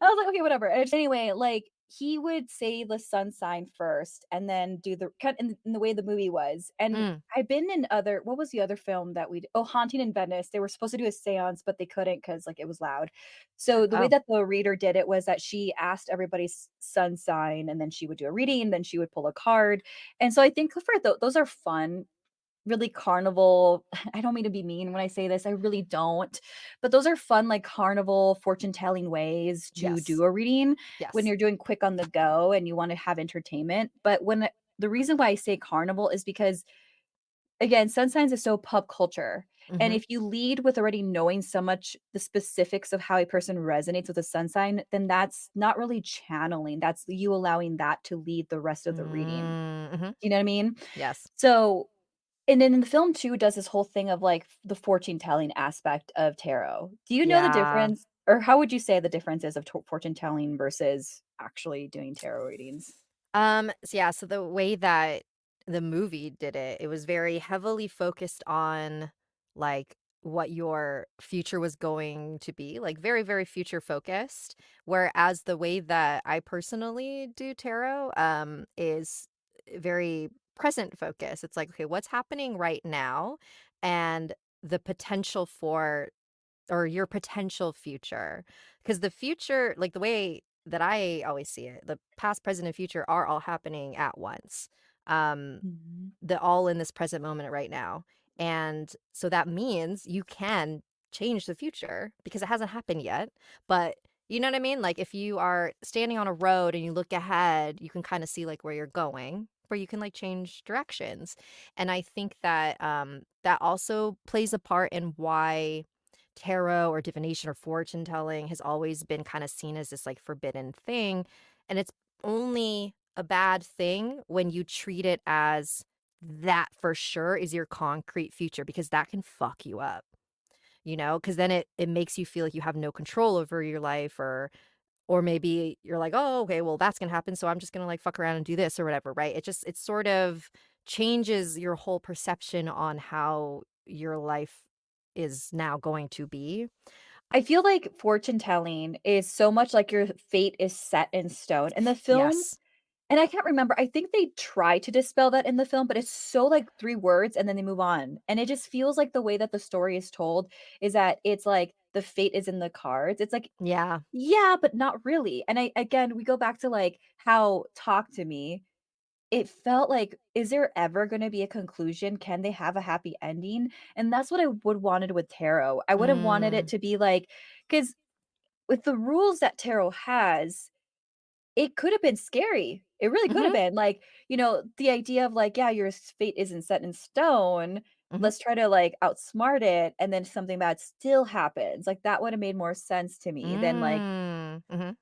I was like, "Okay, whatever." And anyway, like, he would say the sun sign first and then do the cut in the way the movie was, and Mm. I've been in other what was the other film that oh, Haunting in Venice, they were supposed to do a seance, but they couldn't because like, it was loud. So, the way Oh, that the reader did it was that she asked everybody's sun sign, and then she would do a reading, then she would pull a card, and so I think for those are fun really carnival I don't mean to be mean when I say this, I really don't, but those are fun, like, carnival fortune-telling ways to yes. do a reading when Yes. you're doing quick on the go and you wanna have entertainment, but the reason why I say carnival is because, again, sun signs is so pop culture, and Mhm. if you lead with already knowing so much the specifics of how a person resonates with a sun sign, then that's not really channeling, that's you allowing that to lead the rest of the reading. Mm, mhm. You know what I mean? Yes. So and then in the film too, it does this whole thing of, like, the fortune telling aspect of tarot. Do you know the Yeah. difference or how would you say the difference is of fortune telling versus actually doing tarot readings? So the way that the movie did it, it was very heavily focused on, like, what your future was going to be, like, very, very future focused, whereas the way that I personally do tarot, is very present focused. It's like, "Okay, what's happening right now?" And the potential for or your potential future, because the future like, the way that I always see it, the past, present, and future are all happening at once. Um, Mhm. the all in this present moment right now, and so that means you can change the future because it hasn't happened yet, but you know what I mean? Like, if you are standing on a road and you look ahead, you can kinda see, like, where you're going, where you can, like, change directions, and I think that, that also plays a part in why tarot or divination or fortune telling has always been kind of seen as this like forbidden thing. And it's only a bad thing when you treat it as that for sure is your concrete future because that can fuck you up, because then it makes you feel like you have no control over your life or maybe you're like, oh, okay, well, that's gonna happen. So I'm just gonna like fuck around and do this or whatever, right? It sort of changes your whole perception on how your life is now going to be. I feel like fortune telling is so much like your fate is set in stone. In the film Yes. and I can't remember, I think they try to dispel that in the film, but it's so, like, 3 words and then they move on, and it just feels like the way that the story is told is that it's like the fate is in the cards. It's like, Yeah. yeah, but not really, and again, we go back to, like, how Talk to Me, it felt like, is there ever gonna be a conclusion? Can they have a happy ending? And that's what I would wanted with tarot. I would have wanted it Mm. to be like, because with the rules that tarot has, it could have been scary. It really could have Mhm. been, like, the idea of, like, yeah, your fate isn't set in stone, Mhm. let's try to, like, outsmart it, and then something bad still happens. Like, that would've made more sense to me than, like, Mhm.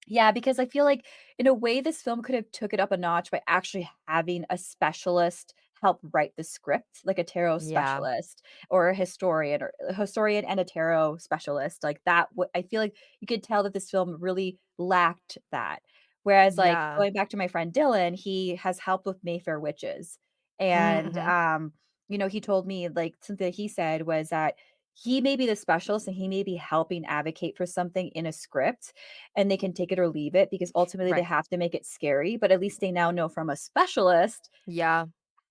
yeah, because I feel like in a way this film could have took it up a notch by actually having a specialist help write the script, like a tarot Yeah. specialist or a historian and a tarot specialist. Like that I feel like you could tell that this film really lacked that. Whereas like Yeah. going back to my friend Dylan, he has helped with Mayfair witches. And Mhm. he told me like something that he said was that he may be the specialist and he may be helping advocate for something in a script and they can take it or leave it because ultimately they Right. have to make it scary, but at least they now know from a specialist Yeah.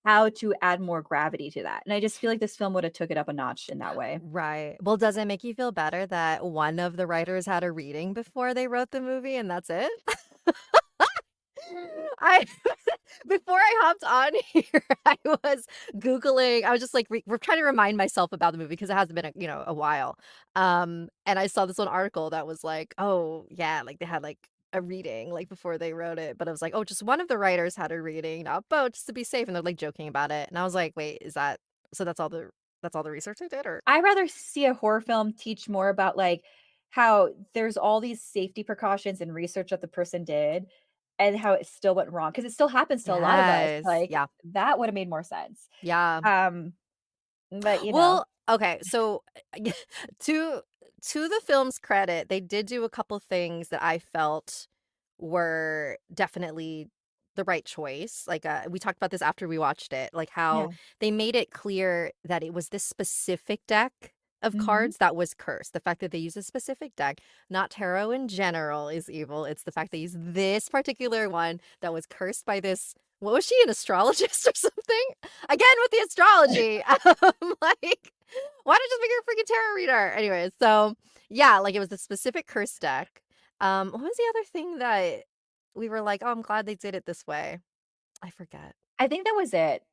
how to add more gravity to that, and I just feel like this film would have took it up a notch in that way. Right. Well, does it make you feel better that one of the writers had a reading before they wrote the movie and that's it? I before I hopped on here, I was Googling. I was just like, we're trying to remind myself about the movie because it hasn't been a while. And I saw this one article that was like, oh yeah, like they had like a reading like before they wrote it, but it was like, oh, just one of the writers had a reading, not both, just to be safe. And they're like joking about it, and I was like, wait, is that so? That's all the research I did, or I rather see a horror film teach more about, like, how there's all these safety precautions and research that the person did and how it still went wrong because it still happens to a lot of us, yes, like, yeah, that would have made more sense. yeah. Um, but, Well, okay, so to to the film's credit, they did do a couple things that I felt were definitely the right choice. Like, we talked about this after we watched it, like how yeah. they made it clear that it was this specific deck of Mhm. cards that was cursed. The fact that they use a specific deck, not tarot in general is evil. It's the fact they use this particular one that was cursed by this, what was she, an astrologist or something? Again with the astrology. Like, why not just make her a freaking tarot reader? Anyways, so yeah, like it was the specific curse deck. What was the other thing that we were like, "Oh, I'm glad they did it this way." I forget. I think that was it.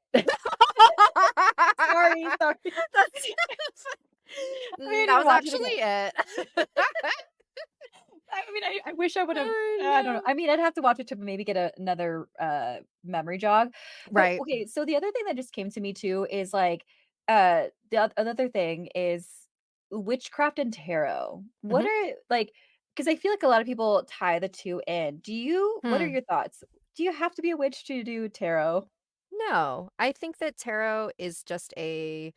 Sorry, sorry. That's I mean, I that didn't was watch it again. actually it. I mean, I wish I would've Oh, I don't know. no. I mean, I'd have to watch it to maybe get another, memory jog. But, Right. okay, so the other thing that just came to me too is, like, another thing is witchcraft and tarot. What Mhm. are like? Because I feel like a lot of people tie the 2 in. What are Hmm. your thoughts? Do you have to be a witch to do tarot? No, I think that tarot is just a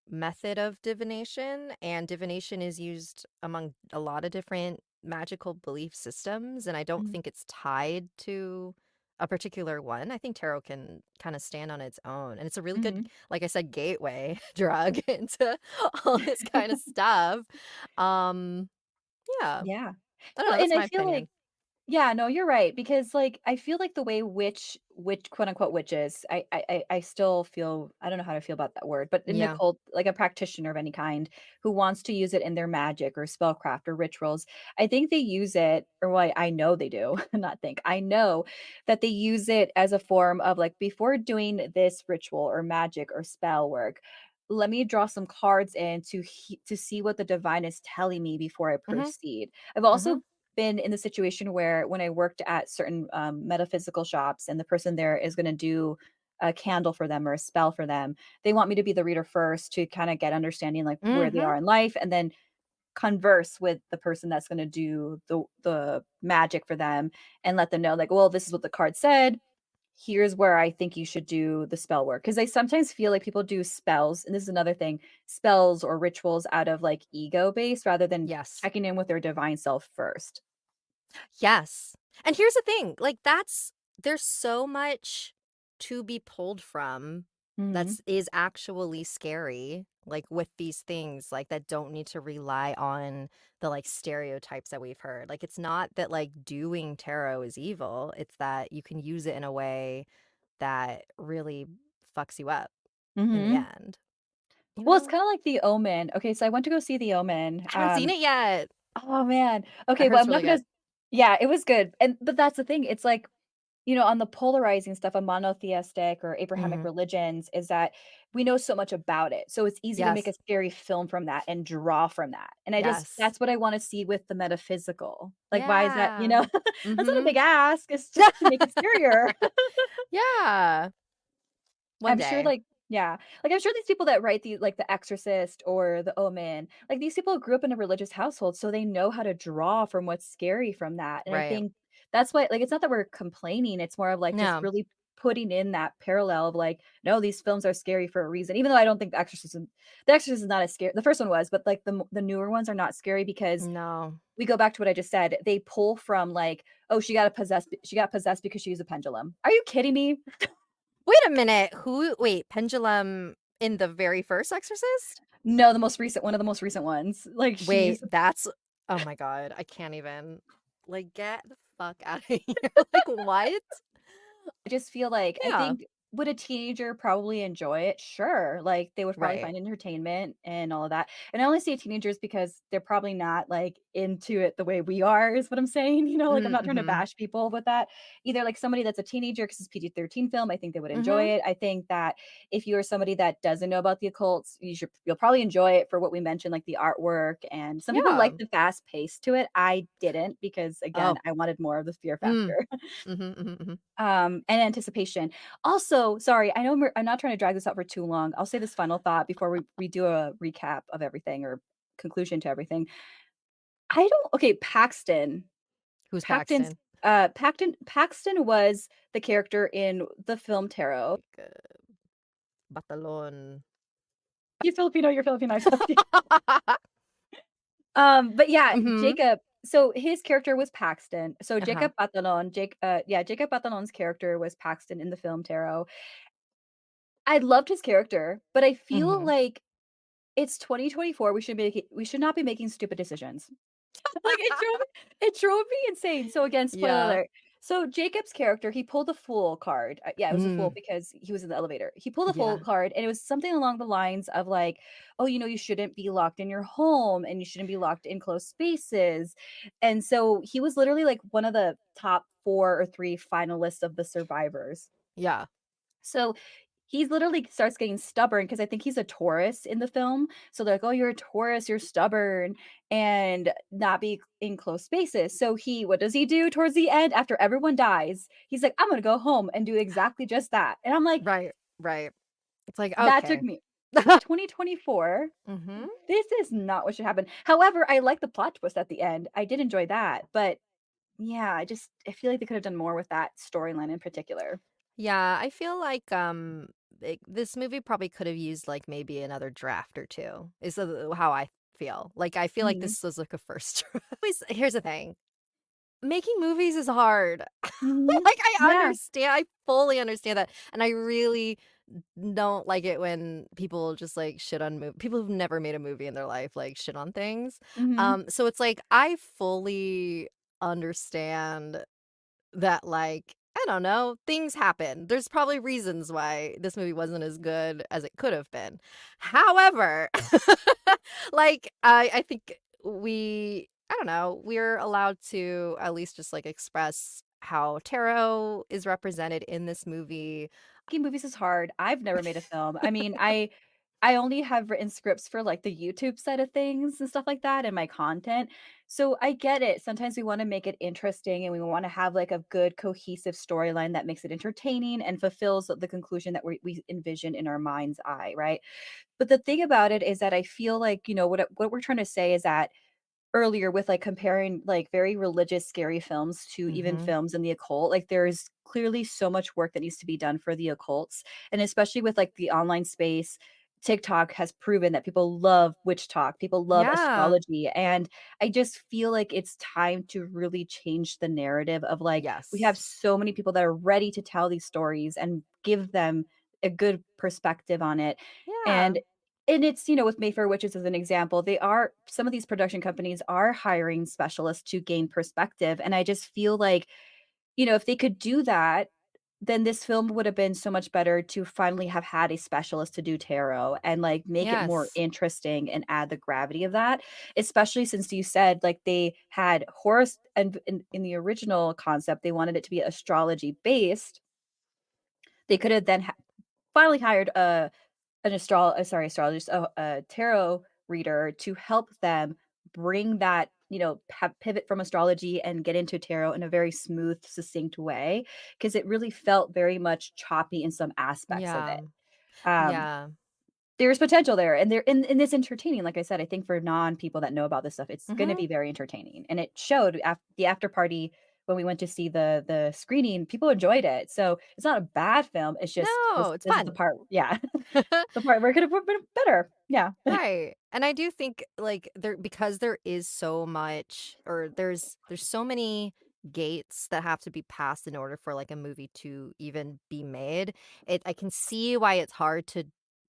method of divination, and divination is used among a lot of different magical belief systems, and I don't Mhm. think it's tied to a particular one. I think tarot can kind of stand on its own, and it's a really good, Mhm. like I said, gateway drug into all this kind of stuff. Um, yeah, Yeah. I don't Well, know. and That's I my feel like opinion. yeah, no, you're right because, like, I feel like the way witch quote unquote witches, I still feel I don't know how to feel about that word, but in the Yeah. cult, like a practitioner of any kind who wants to use it in their magic or spellcraft or rituals, I think they use it, or well, I know they do, not think. I know that they use it as a form of like before doing this ritual or magic or spell work. Let me draw some cards in to see what the divine is telling me before I Mm-hmm. proceed. I've Mm-hmm. also been in the situation where when I worked at certain metaphysical shops and the person there is going to do a candle for them or a spell for them, they want me to be the reader first to kind of get understanding like where they Mm-hmm. are in life and then converse with the person that's going to do the magic for them and let them know like, well, this is what the card said. Here's where I think you should do the spell work because I sometimes feel like people do spells, and this is another thing, spells or rituals out of like ego based rather than Yes. checking in with their divine self first. Yes. And here's the thing, like, there's so much to be pulled from Mhm. that's is actually scary, like, with these things, like, that don't need to rely on the, like, stereotypes that we've heard. Like, it's not that, like, doing tarot is evil, it's that you can use it in a way that really fucks you up in the Mhm. end, you Well, it's know? kinda like The Omen. Okay, so I went to go see The Omen, I haven't seen it yet. oh, man. I Okay, heard well, it's I'm not really gonna good. yeah, it was good, and but that's the thing, it's like, on the polarizing stuff of monotheistic or Abrahamic Mhm. religions is that we know so much about it, so it's easy to make a Yes. scary film from that and draw from that, and I just Yes. that's what I wanna see with the metaphysical. Like, why is that Yeah. that's not a big Mhm. ask, it's just to make it scarier. Yeah. One I'm sure, day. like Yeah. Like, I'm sure these people that write the like, The Exorcist or The Omen, like, these people grew up in a religious household, so they know how to draw from what's scary from that, and I Right. think that's why like, it's not that we're complaining, it's more of, like, just No. really putting in that parallel of, like, "No, these films are scary for a reason," even though I don't think The Exorcist is not as scary the first one was, but, like, the newer ones are not scary because No. we go back to what I just said, they pull from, like, "Oh, she got possessed because she used a pendulum." Are you kidding me? Wait a minute, Pendulum in the very first Exorcist? No, the most recent one of the most recent ones. Like, she Wait, used that's oh my god, I can't even. Like, get the fuck outta here. Like, what? I just feel like I Yeah. think would a teenager probably enjoy it? Sure, like, they would probably Right. find entertainment and all of that, and I only say teenagers because they're probably not, like, into it the way we are is what I'm saying, like, I'm Mm, not trying to mhm. bash people with that. Either, like, somebody that's a teenager because it's PG-13 film, I think they would enjoy Mhm. it. I think that if you are somebody that doesn't know about the occults, you'll probably enjoy it for what we mentioned, like the artwork, and some people Yeah. like the fast pace to it. I didn't because, again, Oh. I wanted more of the fear Mm. factor. Mhm, mhm, mhm. And anticipation. Also, sorry, I know I'm not trying to drag this out for too long. I'll say this final thought before we do a recap of everything or conclusion to everything. I don't okay, Who's Paxton's Paxton? Paxton was the character in the film Tarot. Like, Batalon. He's Filipino, you're Filipino, I told you. But yeah, Mhm. Jacob so his character was Paxton. So Uh-huh. Jacob Batalon's character was Paxton in the film Tarot. I loved his character, but I feel Mhm. like it's 2024, we should not be making stupid decisions. Like, it drove me insane. So, again, spoiler Yeah. alert. So, Jacob's character, he pulled a fool card. Yeah, it was a fool Mm. because he was in the elevator. He pulled a fool Yeah. card, and it was something along the lines of, like, "Oh, you shouldn't be locked in your home, and you shouldn't be locked in closed spaces." And so, he was literally, like, one of the top 4 or 3 finalists of the survivors. Yeah. So, he's literally starts getting stubborn because I think he's a Taurus in the film. So they're like, "Oh, you're a Taurus, you're stubborn and not be in close spaces." So what does he do towards the end after everyone dies? He's like, "I'm gonna go home and do exactly just that." And I'm like, Right, right. It's like, that took okay. me 2024. Mhm. This is not what should happen. However, I like the plot twist at the end. I did enjoy that, but yeah, I feel like they could have done more with that storyline in particular. Yeah, I feel like, this movie probably could have used, like, maybe another draft or 2, is how I feel. Like, I feel like Mhm. this was, like, a first here's the thing, making movies is hard. Mhm. Like, Yeah. I fully understand that, and I really don't like it when people just, like, shit on people who've never made a movie in their life, like, shit on things. Mhm. So it's like, I fully understand that, like, I don't know, things happen. There's probably reasons why this movie wasn't as good as it could have been. However, like, I think I don't know, we're allowed to at least just, like, express how tarot is represented in this movie. Making movies is hard. I've never made a film. I mean, I only have written scripts for, like, the YouTube side of things and stuff like that and my content. So I get it. Sometimes we wanna make it interesting and we wanna have, like, a good cohesive storyline that makes it entertaining and fulfills the conclusion that we envision in our mind's eye, right? But the thing about it is that I feel like, what we're trying to say is that earlier with, like, comparing, like, very religious, scary films to even Mhm. films in the occult, like, there's clearly so much work that needs to be done for the occults, and especially with, like, the online space, TikTok has proven that people love witch talk, people love Yeah. astrology, and I just feel like it's time to really change the narrative of, like, we have Yes. so many people that are ready to tell these stories and give them a good perspective on it, Yeah. and it's, with Mayfair Witches as an example, some of these production companies are hiring specialists to gain perspective, and I just feel like, if they could do that, then this film would have been so much better to finally have had a specialist to do tarot and, like, make it more Yes. interesting and add the gravity of that, especially since you said, like, they had horse and in the original concept, they wanted it to be astrology based. They could have then finally hired astrologist, a tarot reader to help them bring that, pivot from astrology and get into tarot in a very smooth, succinct way, because it really felt very much choppy in some aspects of Yeah. it. Um, Yeah. there's potential there, and and it's entertaining, like I said, I think for non-people that know about this stuff, it's gonna Mhm. be very entertaining, and it showed the after party when we went to see the screening, people enjoyed it, so it's not a bad film, it's just No, it's this is the fun. part yeah, the part where it could've been better, yeah. Right. And I do think like there because there is so much or there's so many gates that have to be passed in order for like a movie to even be made. I can see why it's hard to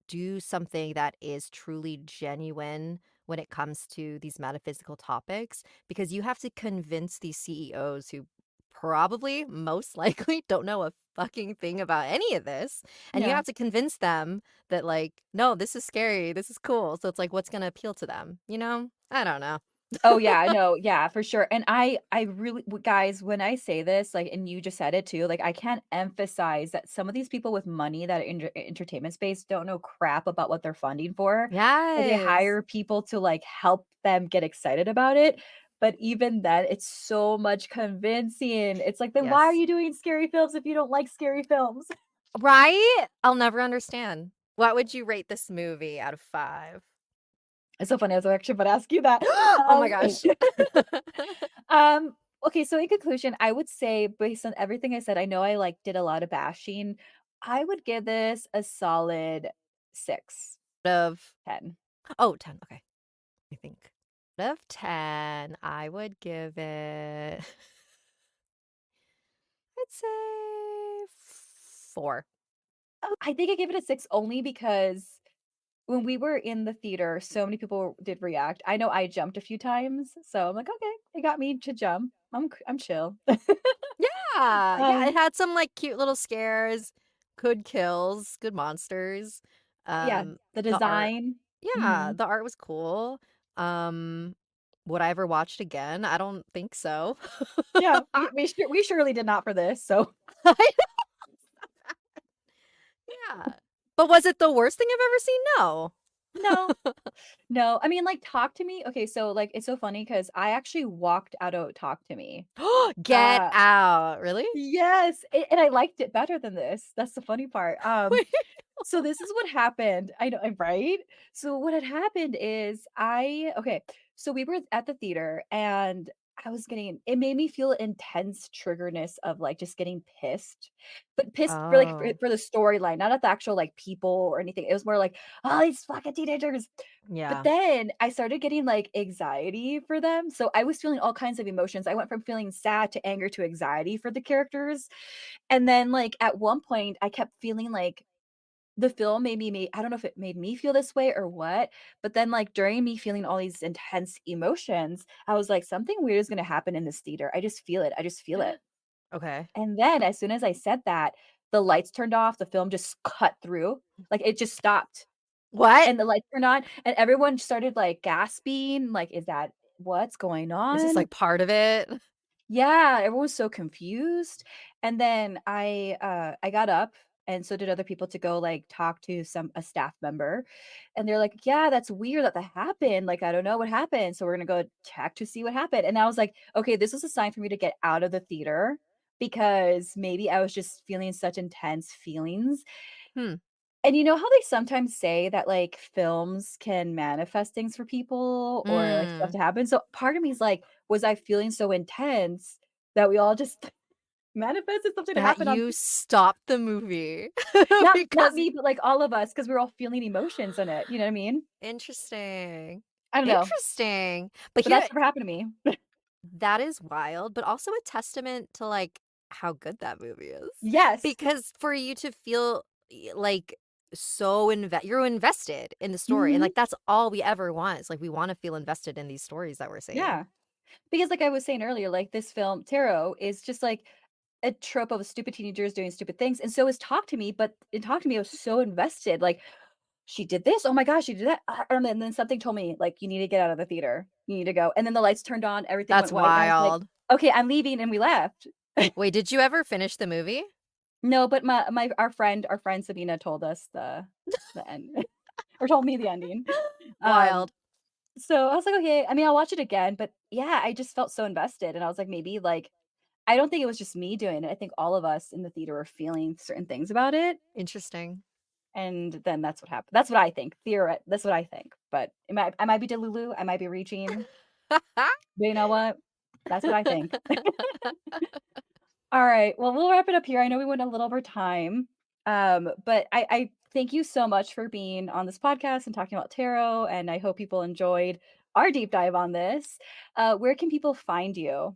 do something that is truly genuine when it comes to these metaphysical topics because you have to convince these CEOs who probably most likely don't know a fucking thing about any of this and you Yeah. have to convince them that like, "No, this is scary, this is cool." So it's like, what's gonna appeal to them, you know? I don't know. Oh, yeah, no, yeah, for sure, and I really guys, when I say this, like and you just said it too, like, I can't emphasize that some of these people with money that are in entertainment space don't know crap about what they're funding for, and they Yes. hire people to, like, help them get excited about it, but even then, it's so much convincing. It's like, "Then why are Yes. you doing scary films if you don't like scary films?" Right? I'll never understand. What would you rate this movie out of 5? It's so funny, I was actually about to ask you that. Oh my gosh. Um, okay, so in conclusion, I would say based on everything I said, I know I like did a lot of bashing. I would give this a solid 6, Of 10. oh, 10. Okay, I think. Out of 10, I would give it I'd say 4. Oh, I think I gave it a 6 only because when we were in the theater, so many people did react. I know I jumped a few times, so I'm like, "Okay, it got me to jump. I'm chill." Yeah, yeah, it Um, had some, like, cute little scares, good kills, good monsters, yeah, um, the the art design. yeah, Mhm. the art was cool, um, would I ever watch it again? I don't think so. Yeah, we surely did not for this, so Yeah, but was it the worst thing I've ever seen? No. no. No, I mean, like, Talk to Me okay, so, like, it's so funny because I actually walked out of Talk to Me. Get Uh, out, really? yes, and I liked it better than this, that's the funny part, Wait. so this is what happened. I know right? So what had happened is I okay, so we were at the theater and I was getting it made me feel intense triggerness of, like, just getting pissed, but pissed for, like, Oh, for the storyline, not at the actual, like, people or anything. It was more like, "Oh, these fucking teenagers." But yeah. then I started getting, like, anxiety for them, so I was feeling all kinds of emotions. I went from feeling sad to anger to anxiety for the characters, and then, like, at one point, I kept feeling like the film made me I don't know if it made me feel this way or what, but then, like, during me feeling all these intense emotions, I was like, "Something weird is gonna happen in this theater. I just feel it. I just feel it." Okay. And then as soon as I said that, the lights turned off, the film just cut through, like, it just stopped, What? and the lights turned on, and everyone started, like, gasping, like, "Is that what's going Is this, on?" like, part of it? Yeah, everyone was so confused, and then I got up, and so did other people to go, like, talk to a staff member, and they're like, "Yeah, that's weird that that happened, like, I don't know what happened, so we're gonna go check to see what happened," and I was like, "Okay, this is a sign for me to get out of the theater, because maybe I was just feeling such intense feelings." Hmm. And you know how they sometimes say that, like, films can manifest things for people or, like, stuff Mm. to happen? So part of me is like, was I feeling so intense that we all just manifested something to That happen on you stopped the movie not because me, but, like, all of us because 'cause we're all feeling emotions in it, you know what I mean? interesting. I don't know, Interesting. But but here that's never happened to me. that is wild, but also a testament to, like, how good that movie is. Yes. Because for you to feel, like, so you're invested in the story, and, Mhm. like, that's all we ever want is, like, we wanna feel invested in these stories that we're seeing. Yeah. Because like I was saying earlier, like, this film, Tarot, is just, like, a trope of stupid teenagers doing stupid things, and so is Talk to Me, but in Talk to Me, I was so invested, like, "She did this, oh my gosh, she did that," and then something told me, like, "You need to get out of the theater. You need to go," and then the lights turned on, everything That's went white, and I was like, wild. "Okay, I'm leaving," and we left. Wait, did you ever finish the movie? No, but my our friend Sabina told us the end or told me the ending. Um, Wild. so I was like, "Okay," I mean, I'll watch it again, but yeah, I just felt so invested, and I was like, maybe, like I don't think it was just me doing it, I think all of us in the theater were feeling certain things about it. Interesting. and then that's what happened. That's what I think. That's what I think. But I might be Delulu, I might be reaching, but you know what? That's what I think. All right. Well, we'll wrap it up here. I know we went a little over time. But I thank you so much for being on this podcast and talking about tarot. And I hope people enjoyed our deep dive on this. Where can people find you?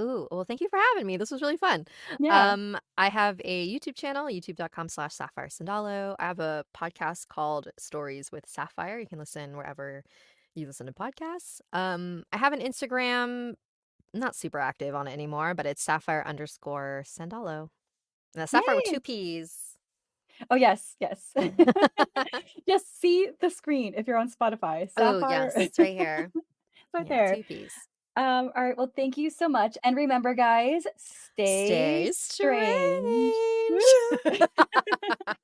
Ooh, well, thank you for having me. This was really fun. Yeah. I have a YouTube channel, youtube.com/Sapphire Sandalo. I have a podcast called Stories with Sapphire. You can listen wherever you listen to podcasts. I have an Instagram, not super active on it anymore, but it's Sapphire_Sandalo. Sapphire with two Yay. P's. Oh, yes. Yes. Just see the screen if you're on Spotify. Oh, Sapphire. yes, it's right here. Right Yeah, there. two P's. All right. Well, thank you so much. And remember, guys, stay Stay strange. strange. Woo!